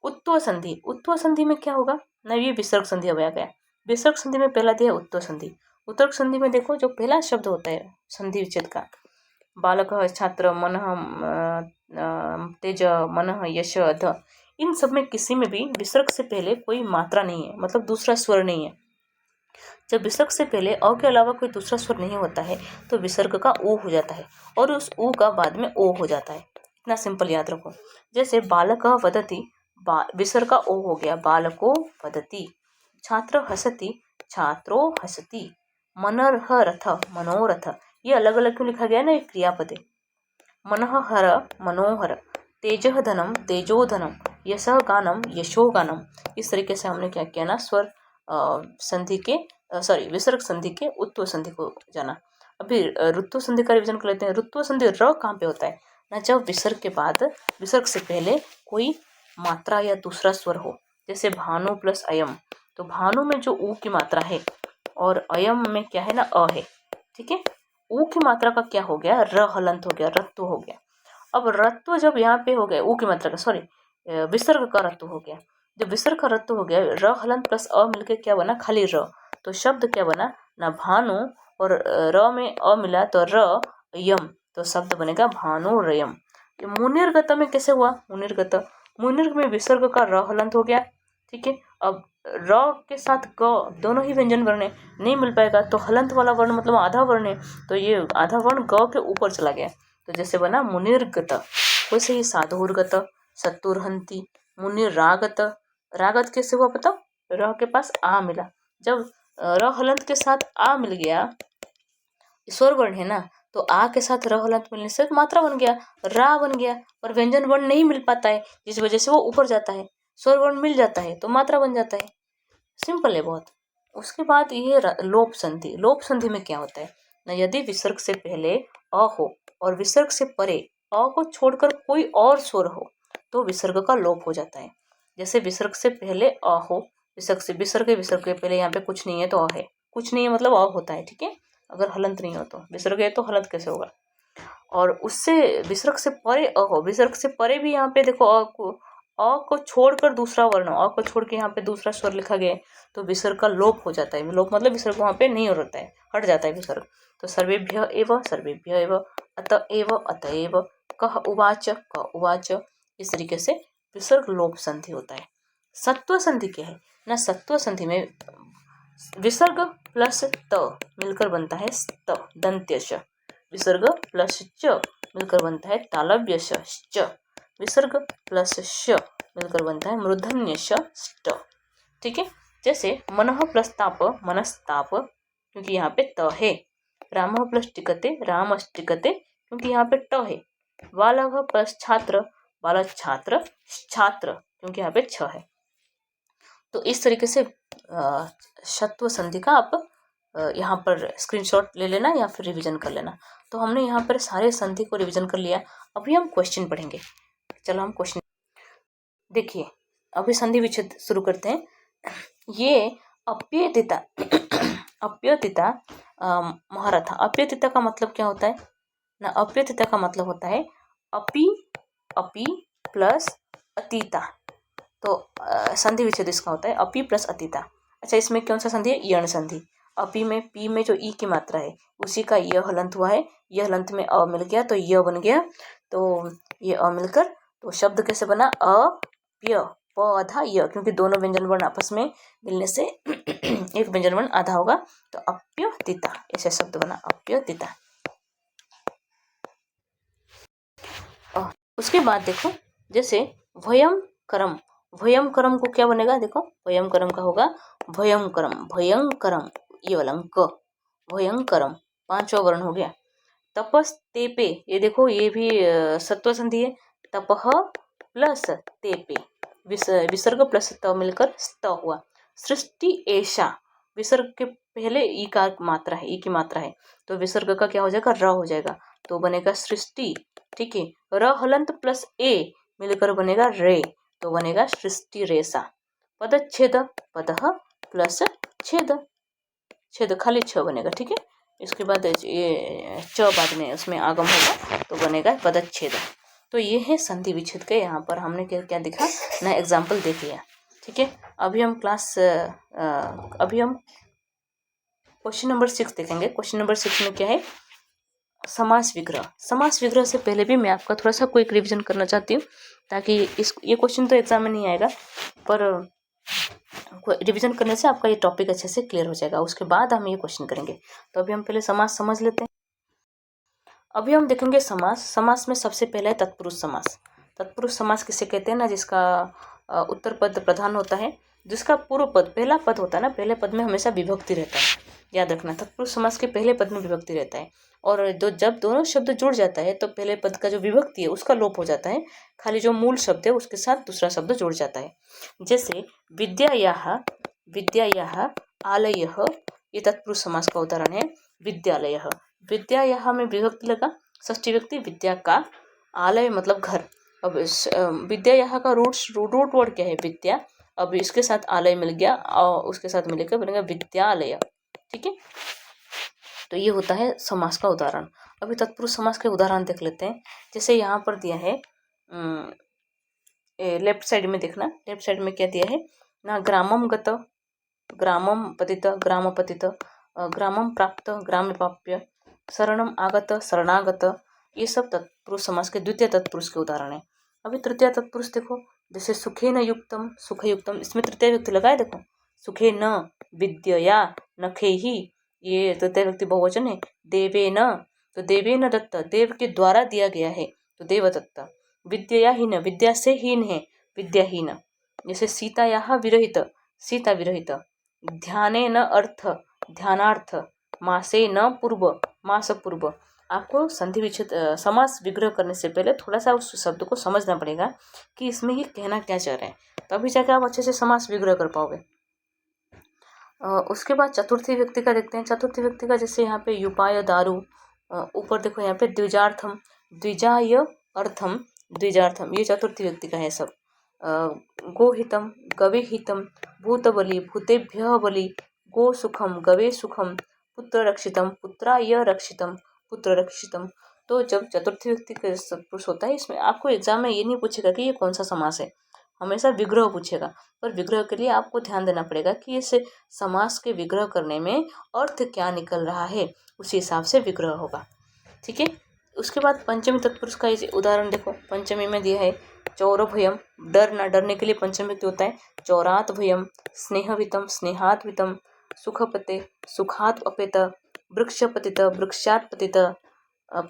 उत्व संधि, उत्व संधि में क्या होगा ना, ये विसर्ग संधि हो गया। विसर्ग संधि में पहला दिया उत्व संधि। उत्तर्क संधि में देखो जो पहला शब्द होता है संधि विच्छेद का, बालक, छात्र, मन, तेज, मन, यश, अध, इन सब में किसी में भी विसर्ग से पहले कोई मात्रा नहीं है, मतलब दूसरा स्वर नहीं है। जब विसर्ग से पहले अ के अलावा कोई दूसरा स्वर नहीं होता है तो विसर्ग का ऊ हो जाता है और उस ऊ का बाद में ओ हो जाता है। इतना सिंपल याद रखो। जैसे बालक वदति, विसर्ग का ओ हो गया, बालको वदति। छात्र हसति, छात्रो हसति। मनर्ह रथ, मनोरथ, ये अलग अलग क्यों लिखा गया ना, ये क्रियापद है। मनः हर, मनोहर। तेजः धनम, तेजोधनम। यशः गानम, यशोगानम। इस तरीके से हमने क्या किया ना, स्वर संधि के विसर्ग संधि के उत्व संधि को जाना। अभी ऋत्व संधि का रिविजन कर लेते हैं। ऋत्व संधि र कहाँ पे होता है ना, जब विसर्ग के बाद, विसर्ग से पहले कोई मात्रा या दूसरा स्वर हो। जैसे भानु प्लस अयम, तो भानु में जो ऊ की मात्रा है और अयम में क्या है ना, अ है। ठीक है, ऊ की मात्रा का क्या हो गया, र हलंत हो गया, रत्व हो गया। अब रत्व जब यहाँ पे हो गया, ऊ की मात्रा का विसर्ग का रत्व हो गया। जब विसर्ग का रत्व हो गया, र हलंत प्लस अ मिलके क्या बना, खाली र। तो शब्द क्या बना ना, भानु, और र में अ मिला तो र यम, तो शब्द बनेगा भानुरयम। मुनिर्गत में कैसे हुआ, मुनिर्गत, मुनिर्ग में विसर्ग का र हलंत हो गया। ठीक है, अब र के साथ ग दोनों ही व्यंजन वर्ण है, नहीं मिल पाएगा तो हलंत वाला वर्ण मतलब आधा वर्ण है, तो ये आधा वर्ण ग के ऊपर चला गया, तो जैसे बना मुनिर्गत। वैसे ही साधुर्गत, शत्रुहंती, मुनिरागत। रागत कैसे हुआ बताओ, र के पास आ मिला, जब र हलंत के साथ आ मिल गया, स्वर वर्ण है ना, तो आ के साथ र हलंत मिलने से मात्रा बन गया, रा बन गया। पर व्यंजन वर्ण नहीं मिल पाता है, जिस वजह से वो ऊपर जाता है। स्वर वर्ण मिल जाता है तो मात्रा बन जाता है। सिंपल है बहुत। उसके बाद ये लोप संधि। लोप संधि में क्या होता है ना, यदि विसर्ग से पहले अ हो और विसर्ग से परे अ को छोड़कर कोई और स्वर हो तो विसर्ग का लोप हो जाता है। जैसे विसर्ग से पहले अ हो, विसर्ग के पहले यहाँ पे कुछ नहीं है तो अ है, कुछ नहीं है मतलब अ होता है। ठीक है, अगर हलंत नहीं हो तो, विसर्ग है तो हलंत कैसे होगा। और उससे विसर्ग से परे अ हो, विसर्ग से परे भी यहाँ पे देखो अ को छोड़कर दूसरा वर्ण, अ को छोड़ के यहाँ पे दूसरा स्वर लिखा गया है तो विसर्ग का लोप हो जाता है। लोप मतलब विसर्ग वहाँ पे नहीं होता है, हट जाता है विसर्ग। तो सर्वेभ्य एव, अतएव, कह उवाच, क उवाच, इस तरीके से विसर्ग लोप संधि होता है। सत्व संधि क्या है ना, सत्व संधि में विसर्ग प्लस त मिलकर बनता है स्त, दंत्यश। विसर्ग प्लस च मिलकर बनता है तालव्य श। विसर्ग प्लस श मिलकर बनता है मूर्धन्य ष्ट। ठीक है, जैसे मनः प्लस ताप, मनस्ताप, क्योंकि यहाँ पे त है। रामः प्लस टिकते, रामश्टिकते, क्योंकि यहाँ पे ट है। बालः प्लस छात्र, बालक छात्र, छात्र, क्योंकि यहाँ पे छ है। तो इस तरीके से शत्व संधि का आप यहाँ पर स्क्रीनशॉट ले लेना या फिर रिवीजन कर लेना। तो हमने यहाँ पर सारे संधि को रिवीजन कर लिया। अभी हम क्वेश्चन पढ़ेंगे। चलो हम क्वेश्चन देखिए। अभी संधि विच्छेद शुरू करते हैं। ये अप्यतिता अप्यतिता महारथा। अप्यतिता का मतलब क्या होता है ना, अप्यतिता का मतलब होता है अपि, अपि प्लस अतीता। तो संधि विच्छेद इसका होता है अपि प्लस अतीता। अच्छा, इसमें कौन सा संधि है, यण संधि। अपि में पी में जो ई की मात्रा है उसी का य हलंत हुआ है, य हलंत में अ मिल गया तो य बन गया। तो ये अ मिलकर तो शब्द कैसे बना अप्य, प आधा य, क्योंकि दोनों व्यंजन वर्ण आपस में मिलने से एक व्यंजन वर्ण आधा होगा, तो अप्यतिता ऐसे शब्द बना अप्यतिता। उसके बाद देखो जैसे भयंकरम, भयंकरम को क्या बनेगा, देखो भयंकरम का होगा भयंकरम, भयंकरम ये वाला क, भयंकरम पांचवा वर्ण हो गया। तपस्तेपे, ये देखो ये भी सत्व संधि है, तपह प्लस तेपे, विसर्ग प्लस त मिलकर स्त हुआ। सृष्टि ऐशा, विसर्ग के पहले ई का मात्रा है, ई की मात्रा है, तो विसर्ग का क्या हो जाएगा, र हो जाएगा, तो बनेगा सृष्टि। ठीक है, र हलंत प्लस ए मिलकर बनेगा रे, तो बनेगा सृष्टि रेशा। पदच्छेद, पदः प्लस छेद, छेद खाली छ बनेगा। ठीक है, इसके बाद ये च बाद में उसमें आगम होगा तो बनेगा पदच्छेद। तो ये है संधि विच्छेद के, यहाँ पर हमने क्या क्या दिखा ना एग्जाम्पल देख लिया। ठीक है, अभी हम क्वेश्चन नंबर 6 देखेंगे। क्वेश्चन नंबर 6 में क्या है, समास विग्रह। समास विग्रह से पहले भी मैं आपका थोड़ा सा क्विक रिवीजन करना चाहती हूँ, ताकि ये क्वेश्चन तो एग्जाम में नहीं आएगा, पर रिवीजन करने से आपका ये टॉपिक अच्छे से क्लियर हो जाएगा, उसके बाद हम ये क्वेश्चन करेंगे। तो अभी हम पहले समास समझ लेते हैं। अभी हम देखेंगे समास। समास में सबसे पहले है तत्पुरुष समास। तत्पुरुष समास किसे कहते हैं ना, जिसका उत्तर पद प्रधान होता है, जिसका पूर्व पद पहला पद होता है ना, पहले पद में हमेशा विभक्ति रहता है, याद रखना। तत्पुरुष समास के पहले पद में विभक्ति रहता है, और जब दोनों शब्द जुड़ जाता है तो पहले पद का जो विभक्ति है उसका लोप हो जाता है, खाली जो मूल शब्द है उसके साथ दूसरा शब्द जुड़ जाता है। जैसे विद्यायाः, विद्यायाः आलयः, ये तत्पुरुष समास का उदाहरण है। विद्यालयः, विद्यायाः में विभक्ति लगा, षष्ठी व्यक्ति, विद्या का, आलय मतलब घर। अब विद्यायाः का रूट वर्ड क्या है, विद्या, अब इसके साथ आलय मिल गया और उसके साथ मिलकर बनेगा विद्यालय। ठीक है, तो ये होता है समास का उदाहरण। अभी तत्पुरुष समास के उदाहरण देख लेते हैं। जैसे यहाँ पर दिया है, लेफ्ट साइड में देखना, लेफ्ट साइड में क्या दिया है ना, ग्रामम गत, ग्रामम पतित, ग्राम पतित, ग्रामम प्राप्त, ग्राम प्राप्य, शरणम आगत, शरणागत, ये सब तत्पुरुष समास के द्वितीय तत्पुरुष के उदाहरण है। अभी तृतीय तत्पुरुष देखो, जैसे सुखे न युक्तम, सुख युक्तम, इसमें तृतीय व्यक्ति लगाए, देखो सुखे न, विद्यया, नखे ही, ये तृतीय व्यक्ति बहुवचन है। देवे न, तो देवे न दत्त, देव के द्वारा दिया गया है, तो देवदत्त। विद्या हीन, विद्या से हीन है, विद्याहीन। जैसे सीतायाः विरहित, सीता विरहित। ध्याने न अर्थ, ध्यानार्थ। मासे न पूर्व, मास पूर्व। आपको संधि विच्छेद समास विग्रह करने से पहले थोड़ा सा उस शब्द को समझना पड़ेगा कि इसमें ये कहना क्या चाह रहे हैं, तभी जाकर आप अच्छे से समास विग्रह कर पाओगे। उसके बाद चतुर्थी व्यक्ति का देखते हैं। चतुर्थी व्यक्ति का जैसे यहाँ पे युपाय दारु, ऊपर देखो यहाँ पे द्विजार्थम, द्विजाय अर्थम, द्विजार्थम, ये चतुर्थी व्यक्ति का है सब। गोहितम, गवे हितम, भूतबली, भूतेभ्यः बलि, गो सुखम, गवे सुखम, पुत्र रक्षितम, पुत्राय रक्षितम, पुत्र रक्षितम। तो जब चतुर्थी व्यक्ति का पुरुष होता है, इसमें आपको एग्जाम में ये नहीं पूछेगा कि ये कौन सा समास है, हमेशा विग्रह पूछेगा। पर विग्रह के लिए आपको ध्यान देना पड़ेगा कि इस समास के विग्रह करने में अर्थ क्या निकल रहा है, उसी हिसाब से विग्रह होगा। ठीक है, उसके बाद पंचमी तत्पुरुष का उदाहरण देखो। पंचमी में दिया है चौर भयम, डरना, डरने के लिए पंचमी व्यक्ति होता है। चौरात भयम, स्नेहवितम, स्नेहात वितम, सुखपते, सुखात अपेत, वृक्षपतित, वृक्षात पतित,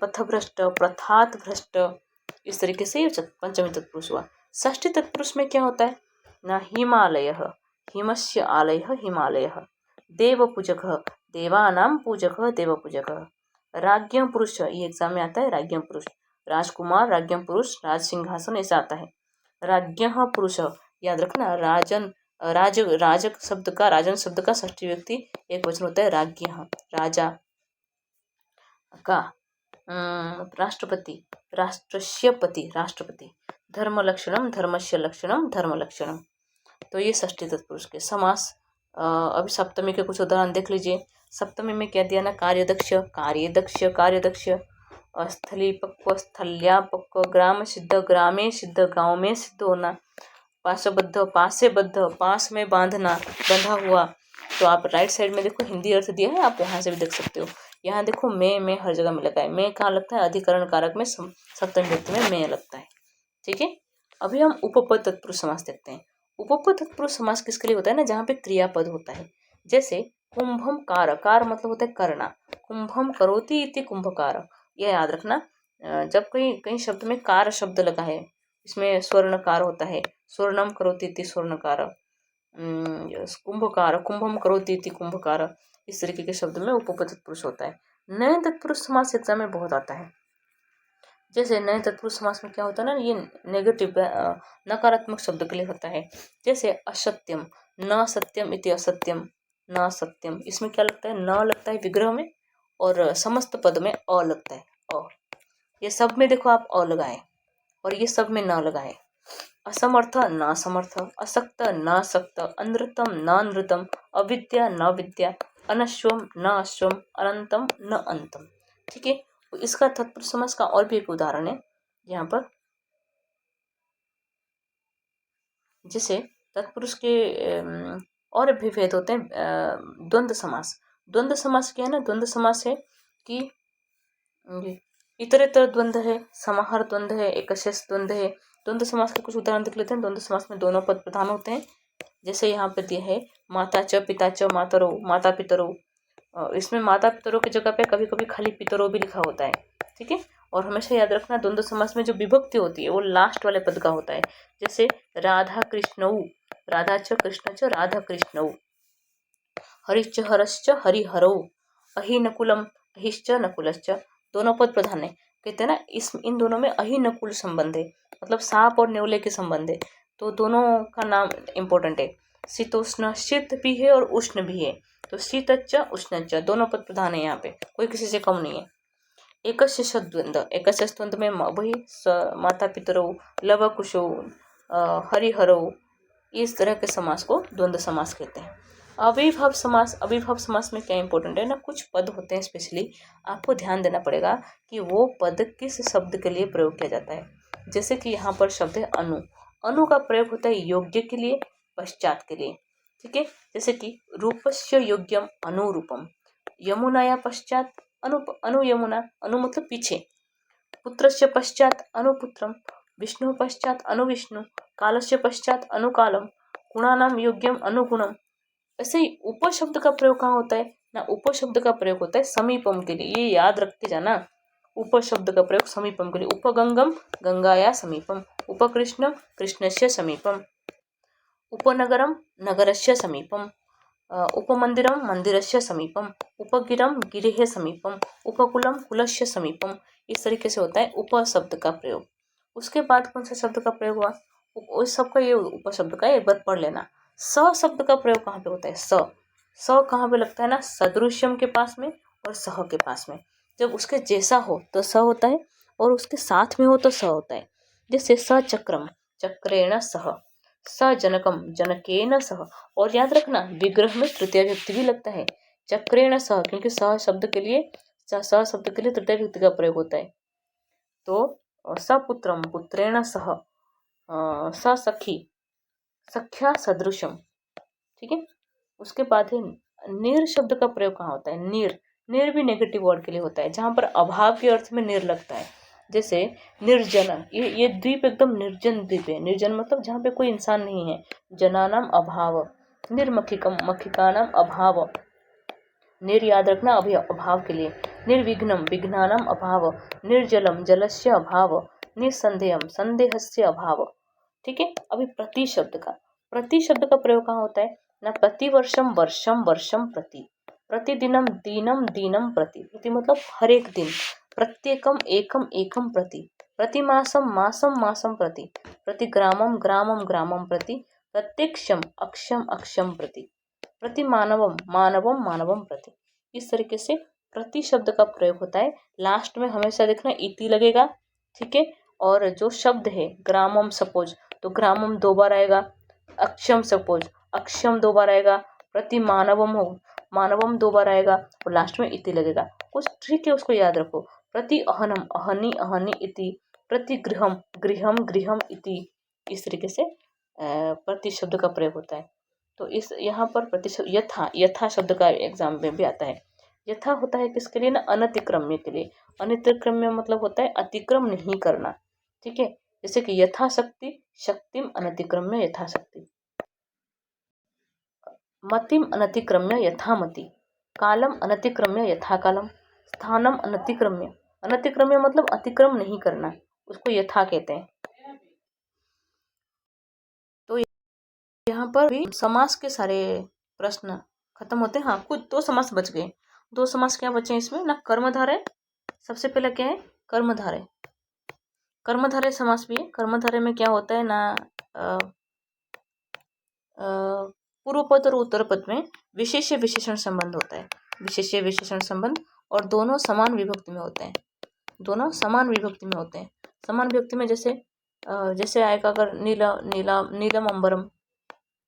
पथभ्रष्ट, प्रथात भ्रष्ट। इस तरीके से ये पंचमी तत्पुरुष हुआ। षष्ठी तत्पुरुष में क्या होता है ना, हिमालयः, हिमस्य आलयः हिमालयः। देवपूजकः, देवानां पूजकः, देवपूजकः। राज्ञ पुरुष, ये एग्जाम में आता है, राज्ञ पुरुष, राजकुमार, राज्ञ पुरुष, राज सिंहासन, ऐसा आता है। राज्ञ पुरुष, याद रखना, राजन, राजक शब्द का, राजन शब्द का षष्ठी व्यक्ति एक वचन होता है राज्ञ, राजा का। राष्ट्रपति, राष्ट्रस्य पति, राष्ट्रपति। धर्म लक्षणम, धर्मस्य लक्षणम, धर्म लक्षणम। तो ये षष्ठी तत्पुरुष के समास। अभी सप्तमी के कुछ उदाहरण देख लीजिए। सप्तमी में क्या दिया ना, कार्यदक्ष, कार्यदक्ष, कार्यदक्ष। स्थली पक्व, स्थल्या पक्व। ग्राम सिद्ध, ग्रामे सिद्ध, गाँव में सिद्ध होना। पाशबद्ध, पासे बद्ध, पास में बांधना, बंधा हुआ। तो आप राइट साइड में देखो हिंदी अर्थ दिया है, आप वहाँ से भी देख सकते हो। यहाँ देखो मैं हर जगह में लगा है। मैं कहाँ लगता है, अधिकरण कारक में, सप्तमी व्यक्ति में मैं लगता है। ठीक है। अभी हम उपपद तत्पुरुष समास देखते हैं। उपपद तत्पुरुष समास किसके लिए होता है ना, जहाँ पे क्रियापद होता है। जैसे कुंभम कार, कार मतलब होता है करना, कुंभम करोति इति कुंभकार। यह याद रखना। जब कहीं शब्द में कार शब्द लगा है, इसमें स्वर्णकार होता है, स्वर्णम करोति इति स्वर्णकार, कुंभकार कुंभम करोति इति कुंभकार। इस तरीके के शब्द में उपपद तत्पुरुष होता है। नए तत्पुरुष समास एग्जाम में बहुत आता है। जैसे नए तत्पुरुष समास में क्या होता है ना, ये नेगेटिव नकारात्मक शब्द के लिए होता है। जैसे असत्यम, न सत्यम इति असत्यम, न सत्यम। इसमें क्या लगता है, न लगता है विग्रह में, और समस्त पद में अ लगता है, अ। ये सब में देखो आप अ लगाए, और ये सब में न लगाए। असमर्थ न समर्थ, असक्त न सक्त, अनृतम न नृतम, अविद्या न विद्या, अनश्वम न अश्वम, अनंतम न अंतम। ठीक है। तो इसका तत्पुरुष समास का और भी एक उदाहरण है यहाँ पर। जैसे तत्पुरुष के और भी भेद होते हैं। द्वंद्व समास, द्वंद्व समास क्या है ना, द्वंद्व समास है कि इतरेतर द्वंद्व है, समाहार द्वंद्व है, एकशेष द्वंद्व है। द्वंद्व समास के कुछ उदाहरण देख लेते हैं। द्वंद्व समास में दोनों पद प्रधान होते हैं। जैसे यहाँ पे दिया है माता च पिता च मातरो, माता पितरो। इसमें माता पितरों की जगह पे कभी कभी खाली पितरो भी लिखा होता है। ठीक है। और हमेशा याद रखना, द्वंद्व समास में जो विभक्ति होती है वो लास्ट वाले पद का होता है। जैसे राधा कृष्णऊ, राधा च कृष्ण च राधा कृष्णऊ, हरिश्च हरश्च हरिहरऊ, अहि नकुलम अहिश्च नकुलश्च। दोनों पद प्रधान है। कहते हैं ना, इन दोनों में अहि नकुल संबंध है, मतलब सांप और नेवले के संबंध है। तो दोनों का नाम इम्पोर्टेंट है। शीतोष्ण, शीत भी है और उष्ण भी है। तो शीतच्च उष्णच्च दोनों पद प्रधान है यहाँ पे, कोई किसी से कम नहीं है। एकस्य द्वंद्व, एकस्य द्वंद्व में वही माता पितरो, लव कुशो, हरिहरो, इस तरह के समास को द्वंद्व समास कहते हैं। अविभव समास, अविभव समास में क्या इंपॉर्टेंट है ना, कुछ पद होते हैं स्पेशली, आपको ध्यान देना पड़ेगा कि वो पद किस शब्द के लिए प्रयोग किया जाता है। जैसे कि यहाँ पर शब्द है अनु, अनु का प्रयोग होता है योग्य के लिए, पश्चात के लिए। ठीक है। जैसे कि रूपस्य योग्यम अनुरूपम, यमुनाया पश्चात अनु यमुना, अनु मतलब पीछे, पुत्रस्य पश्चात अनुपुत्रम, विष्णु पश्चात अनुविष्णु, कालस्य पश्चात अनुकालम, गुणानाम योग्यम अनुगुणम। ऐसे ही उपशब्द का प्रयोग कहाँ होता है ना, उपशब्द का प्रयोग होता है समीपम के लिए। ये याद रखते जाना, उपशब्द का प्रयोग समीपम के लिए। उपगंगम गंगाया समीपम, उपकृष्ण कृष्णस्य समीपम, उपनगरम नगरस्य समीपम, उपमंदिरम मंदिरस्य समीपम, उपगिरम गिरेः समीपम, उपकुलम कुलस्य समीपम। इस तरीके से होता है उपशब्द का प्रयोग। उसके बाद कौन सा शब्द का प्रयोग हुआ, उस सब का ये उपशब्द का एक बार पढ़ लेना। स शब्द का प्रयोग कहाँ पे होता है, स कहाँ पे लगता है ना, सदृश्यम के पास में और सह के पास में। जब उसके जैसा हो तो स होता है, और उसके साथ में हो तो स होता है। जैसे स चक्रम चक्रेण सह, स जनकम जनकेन सह। और याद रखना, विग्रह में तृतीय व्यक्ति भी लगता है, चक्रेण सह, क्योंकि स शब्द के लिए तृतीय व्यक्ति का प्रयोग होता है। तो सपुत्रम पुत्रेण सह, सखी सख्या सदृशम। ठीक है। उसके बाद है निर शब्द का प्रयोग कहाँ होता है, निर भी नेगेटिव वर्ड के लिए होता है, जहाँ पर अभाव के अर्थ में निर लगता है। जैसे निर्जन, ये द्वीप एकदम निर्जन द्वीप है। निर्जन मतलब जहाँ पे कोई इंसान नहीं है। जनानाम अभाव, निर्मखिकम मखिकानाम अभाव, निर याद रखना अभी अभाव के लिए। निर्विघ्नम विघ्नानाम अभाव, निर्जलम जलस्य अभाव, निसंदेहम संदेहस्य अभाव। ठीक है। अभी प्रति शब्द का प्रयोग कहाँ होता है ना, प्रतिवर्षम वर्षम वर्षम प्रति, प्रतिदिनम दीनम दीनम प्रति, प्रति मतलब हर एक दिन, प्रत्येकम एकम एकम प्रति, प्रतिमासम मासम मासम प्रति, प्रतिग्रामम ग्रामम ग्रामम प्रति, प्रत्यक्षम अक्षम अक्षम प्रति, प्रति मानवम मानवम मानवम प्रति। इस तरीके से प्रति शब्द का प्रयोग होता है। लास्ट में हमेशा देखना इति लगेगा। ठीक है। और जो शब्द है ग्रामम सपोज, तो ग्रामम 2 बार आएगा। अक्षम सपोज, अक्षम 2 बार आएगा। प्रति मानवम हो, मानवम 2 बार आएगा, और लास्ट में इति लगेगा। कुछ ट्रिक है, उसको याद रखो। प्रति अहनम अहनी अहनी इति, प्रति गृहम गृहम गृहम इति। इस तरीके से प्रति शब्द का प्रयोग होता है। तो इस यहाँ पर प्रतिशब्द यथा, यथा शब्द का एग्जाम में भी आता है। यथा होता है किसके लिए ना, अनतिक्रम्य के लिए। अनतिक्रम्य मतलब होता है अतिक्रम नहीं करना। ठीक है। जैसे कि यथाशक्ति, शक्तिम अनतिक्रम्य यथाशक्ति, मतिम अनतिक्रम्य यथामति, कालम अनतिक्रम्य यथाकालम, स्थानम अनतिक्रम्य। अनतिक्रम्य मतलब अतिक्रम नहीं करना, उसको यथा कहते हैं। तो यहाँ पर भी समास के सारे प्रश्न खत्म होते हैं। हाँ, कुछ दो समास बच गए। दो समास क्या बचे हैं इसमें ना, कर्मधारय। सबसे पहले क्या है, कर्मधारय। कर्मधारय समास भी है। कर्मधारय में क्या होता है ना, पूर्व पद और उत्तर पद में विशेष्य विशेषण संबंध होता है। विशेष्य विशेषण संबंध, और दोनों समान विभक्ति में होते हैं। दोनों समान विभक्ति में होते हैं। समान विभक्ति में जैसे आएगा अगर नीलम अंबरम।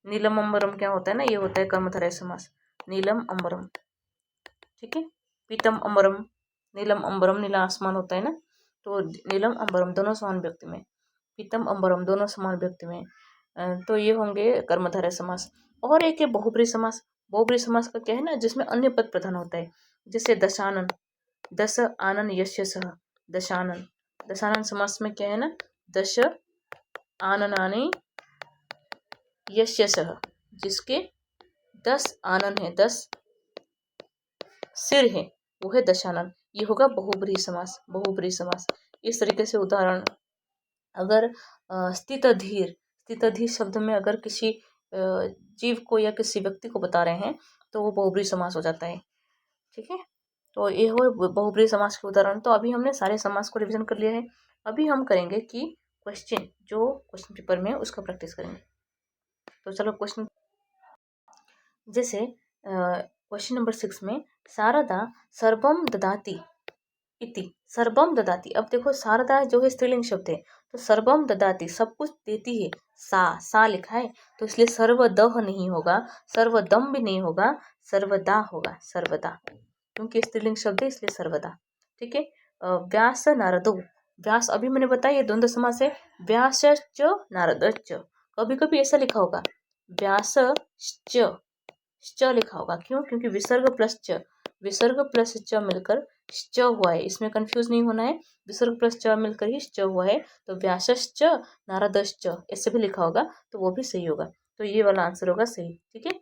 नीलम अंबरम क्या होता है ना, ये होता है कर्मधारय समास। नीलम अंबरम, ठीक है। पीतम अंबरम, नीलम अंबरम, नीला आसमान होता है ना, तो नीलम अंबरम दोनों समान व्यक्ति में, पीतम अंबरम दोनों समान व्यक्ति में। तो ये होंगे कर्मधारय समास। और एक है बहुब्रीहि समास। बहुब्रीहि समास का क्या है ना, जिसमें अन्य पद प्रधान होता है। जैसे दशानन, दश आनन यस्य सह, दशानन। दशानन समास में क्या है ना, दश आननानि यस्य सह, जिसके 10 आनन है, 10 सिर है, वो है दशानन। ये होगा बहुब्रीहि समास। बहुब्रीहि समास इस तरीके से उदाहरण, अगर स्थित धीर शब्द में अगर किसी जीव को या किसी व्यक्ति को बता रहे हैं तो वो बहुब्रीहि समास हो जाता है, ठीक है। तो ये हो बहुब्रीहि समास के उदाहरण। तो अभी हमने सारे समास को रिवीजन कर लिया है। अभी हम करेंगे कि क्वेश्चन, जो क्वेश्चन पेपर में है उसका प्रैक्टिस करेंगे। तो चलो क्वेश्चन, जैसे क्वेश्चन नंबर 6 में शारदा सर्वम ददाति इति, सर्वम ददाति। अब देखो शारदा जो है स्त्रीलिंग शब्द है, तो सर्वम ददाति सब कुछ देती है, सा लिखा है, तो इसलिए सर्वदह नहीं होगा, सर्वदम भी नहीं होगा, सर्वदा होगा, सर्वदा, क्योंकि स्त्रीलिंग शब्द है इसलिए सर्वदा, ठीक है। व्यास नारदो, व्यास अभी मैंने बताया द्वंद्व समास है, व्यासश्च नारदश्च। कभी कभी ऐसा लिखा होगा व्यासश्च लिखा होगा, क्यों, क्योंकि विसर्ग प्लस च मिलकर च हुआ है, इसमें कंफ्यूज नहीं होना है। विसर्ग प्लस च मिलकर ही च हुआ है, तो व्यासश्च नारदश्च ऐसे भी लिखा होगा तो वो भी सही होगा। तो ये वाला आंसर होगा सही, ठीक है।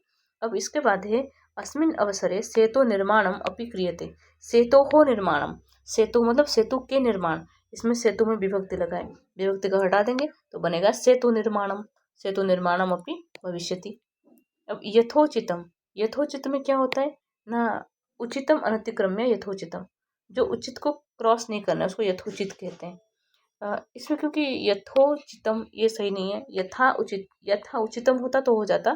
अब इसके बाद है अस्मिन् अवसरे सेतु निर्माणम अपि क्रियते। सेतोः निर्माणम, सेतु मतलब सेतु के निर्माण, इसमें सेतु में विभक्ति लगाए, विभक्ति को हटा देंगे तो बनेगा सेतु निर्माणम, सेतु निर्माणम अपि भविष्यति। अब यथोचितम, यथोचित में क्या होता है ना, उचितम अनतिक्रम्य यथोचितम, जो उचित को क्रॉस नहीं करना उसको यथोचित कहते हैं। इसमें क्योंकि यथोचितम ये सही नहीं है, यथा उचितम होता तो हो जाता,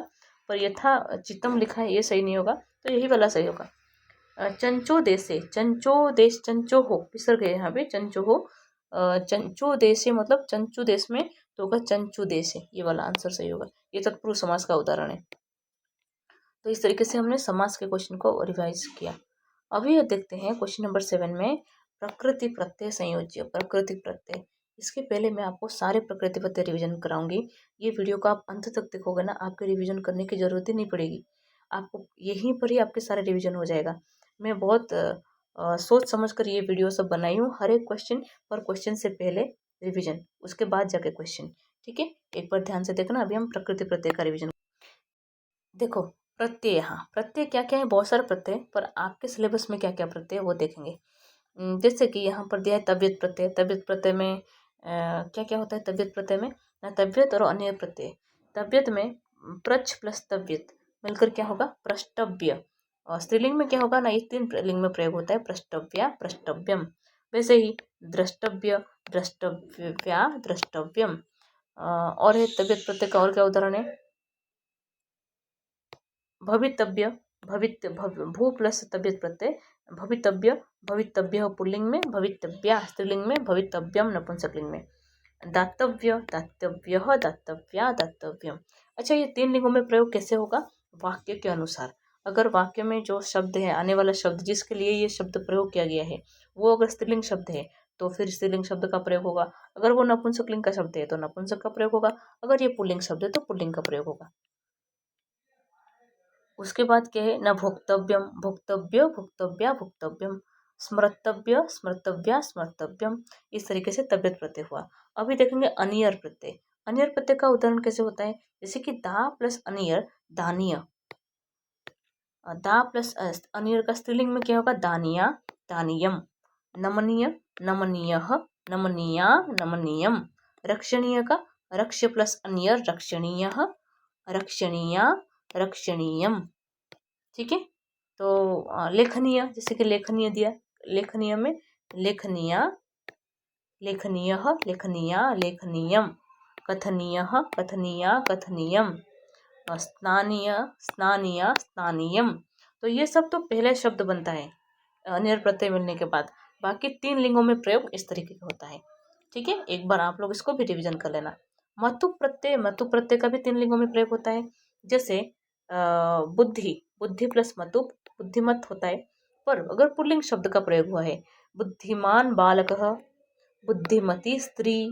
पर यथा चितम लिखा है ये सही नहीं होगा, तो यही वाला सही होगा। चंचो देशे, चंचो देश, चंचो हो विसर्ग है यहाँ पे, चंचो हो, चंचो देशे मतलब चंचू देश में, तो होगा चंचू देशे, ये वाला आंसर सही होगा। ये तत्पुरुष समास का उदाहरण है। तो इस तरीके से हमने समास के क्वेश्चन को रिवाइज किया। अभी देखते हैं क्वेश्चन नंबर 7 में प्रकृति प्रत्यय संयोज्य। प्रकृति प्रत्यय, इसके पहले मैं आपको सारे प्रकृति प्रत्यय रिवीजन कराऊंगी। ये वीडियो को आप अंत तक देखोगे ना, आपके रिवीजन करने की जरूरत ही नहीं पड़ेगी, आपको यहीं पर ही आपके सारे रिवीजन हो जाएगा। मैं बहुत सोच समझ कर ये वीडियो सब बनाई हूँ, हर एक क्वेश्चन पर क्वेश्चन से पहले रिविजन, उसके बाद जाके क्वेश्चन, ठीक है। एक बार ध्यान से देखना। अभी हम प्रकृति प्रत्यय का रिविजन देखो। प्रत्यय, यहाँ प्रत्यय क्या क्या है, बहुत सारे प्रत्यय, पर आपके सिलेबस में क्या क्या प्रत्यय है वो देखेंगे। जैसे कि यहाँ पर दिया है तबियत प्रत्यय। तबियत प्रत्यय में क्या क्या होता है, तबियत प्रत्यय में ना तबियत और अन्य प्रत्यय। तबियत में प्रच प्लस तबियत मिलकर क्या होगा, प्रष्टव्य। और स्त्रीलिंग में क्या होगा ना, ये 3 लिंग में प्रयोग होता है, प्रष्टव्या प्रष्टव्यम। वैसे ही द्रष्टव्य द्रष्टव्या द्रष्टव्यम। और है तबियत प्रत्यय का और क्या उदाहरण है, भवितव्य, भू प्लस तबियत प्रत्यय, भवितव्य, भवितव्य पुल्लिंग में, भवितव्या स्त्रीलिंग में, भवितव्यम नपुंसकलिंग में। दातव्य दातव्य दातव्या दातव्यम। अच्छा, ये 3 लिंगों में प्रयोग कैसे होगा, वाक्य के अनुसार। अगर वाक्य में जो शब्द है, आने वाला शब्द जिसके लिए ये शब्द प्रयोग किया गया है, वो अगर स्त्रीलिंग शब्द है तो फिर स्त्रीलिंग शब्द का प्रयोग होगा। अगर वो नपुंसकलिंग का शब्द है तो नपुंसक का प्रयोग होगा। अगर ये पुल्लिंग शब्द है तो पुल्लिंग का प्रयोग होगा। उसके बाद क्या है ना, भोक्तव्यम भोक्तव्य भोक्तव्या भोक्तव्यम, स्मर्तव्य स्मर्तव्या स्मर्तव्यम। इस तरीके से तबियत प्रत्यय हुआ। अभी देखेंगे अनियर प्रत्यय। अनियर प्रत्यय का उदाहरण कैसे होता है, जैसे कि दा प्लस अनियर दानीय। दा प्लस अनियर का स्त्रीलिंग में क्या होगा, दानिया दानियम। नमनीय नमनीयः नमनीया नमनीयम। रक्षणीय का रक्ष प्लस अनियर रक्षणीयः रक्षणीया रक्षणीयम। ठीक है। तो लेखनीय, जैसे कि लेखनीय दिया, लेखनीय में लेखनीया लेखनीयः लेखनीया लेखनीयम। कथनीयः कथनीया कथनीयम। स्नानीय स्नानीय स्नानीयम। तो ये सब तो पहले शब्द बनता है अनियर प्रत्यय मिलने के बाद। बाकी 3 लिंगों में प्रयोग इस तरीके का होता है। ठीक है, एक बार आप लोग इसको भी रिवीजन कर लेना। मतु प्रत्यय का भी 3 लिंगों में प्रयोग होता है। जैसे बुद्धि, बुद्धि प्लस मतु बुद्धिमत होता है। पर अगर पुल्लिंग शब्द का प्रयोग हुआ है, बुद्धिमान बालकः, बुद्धिमती स्त्री,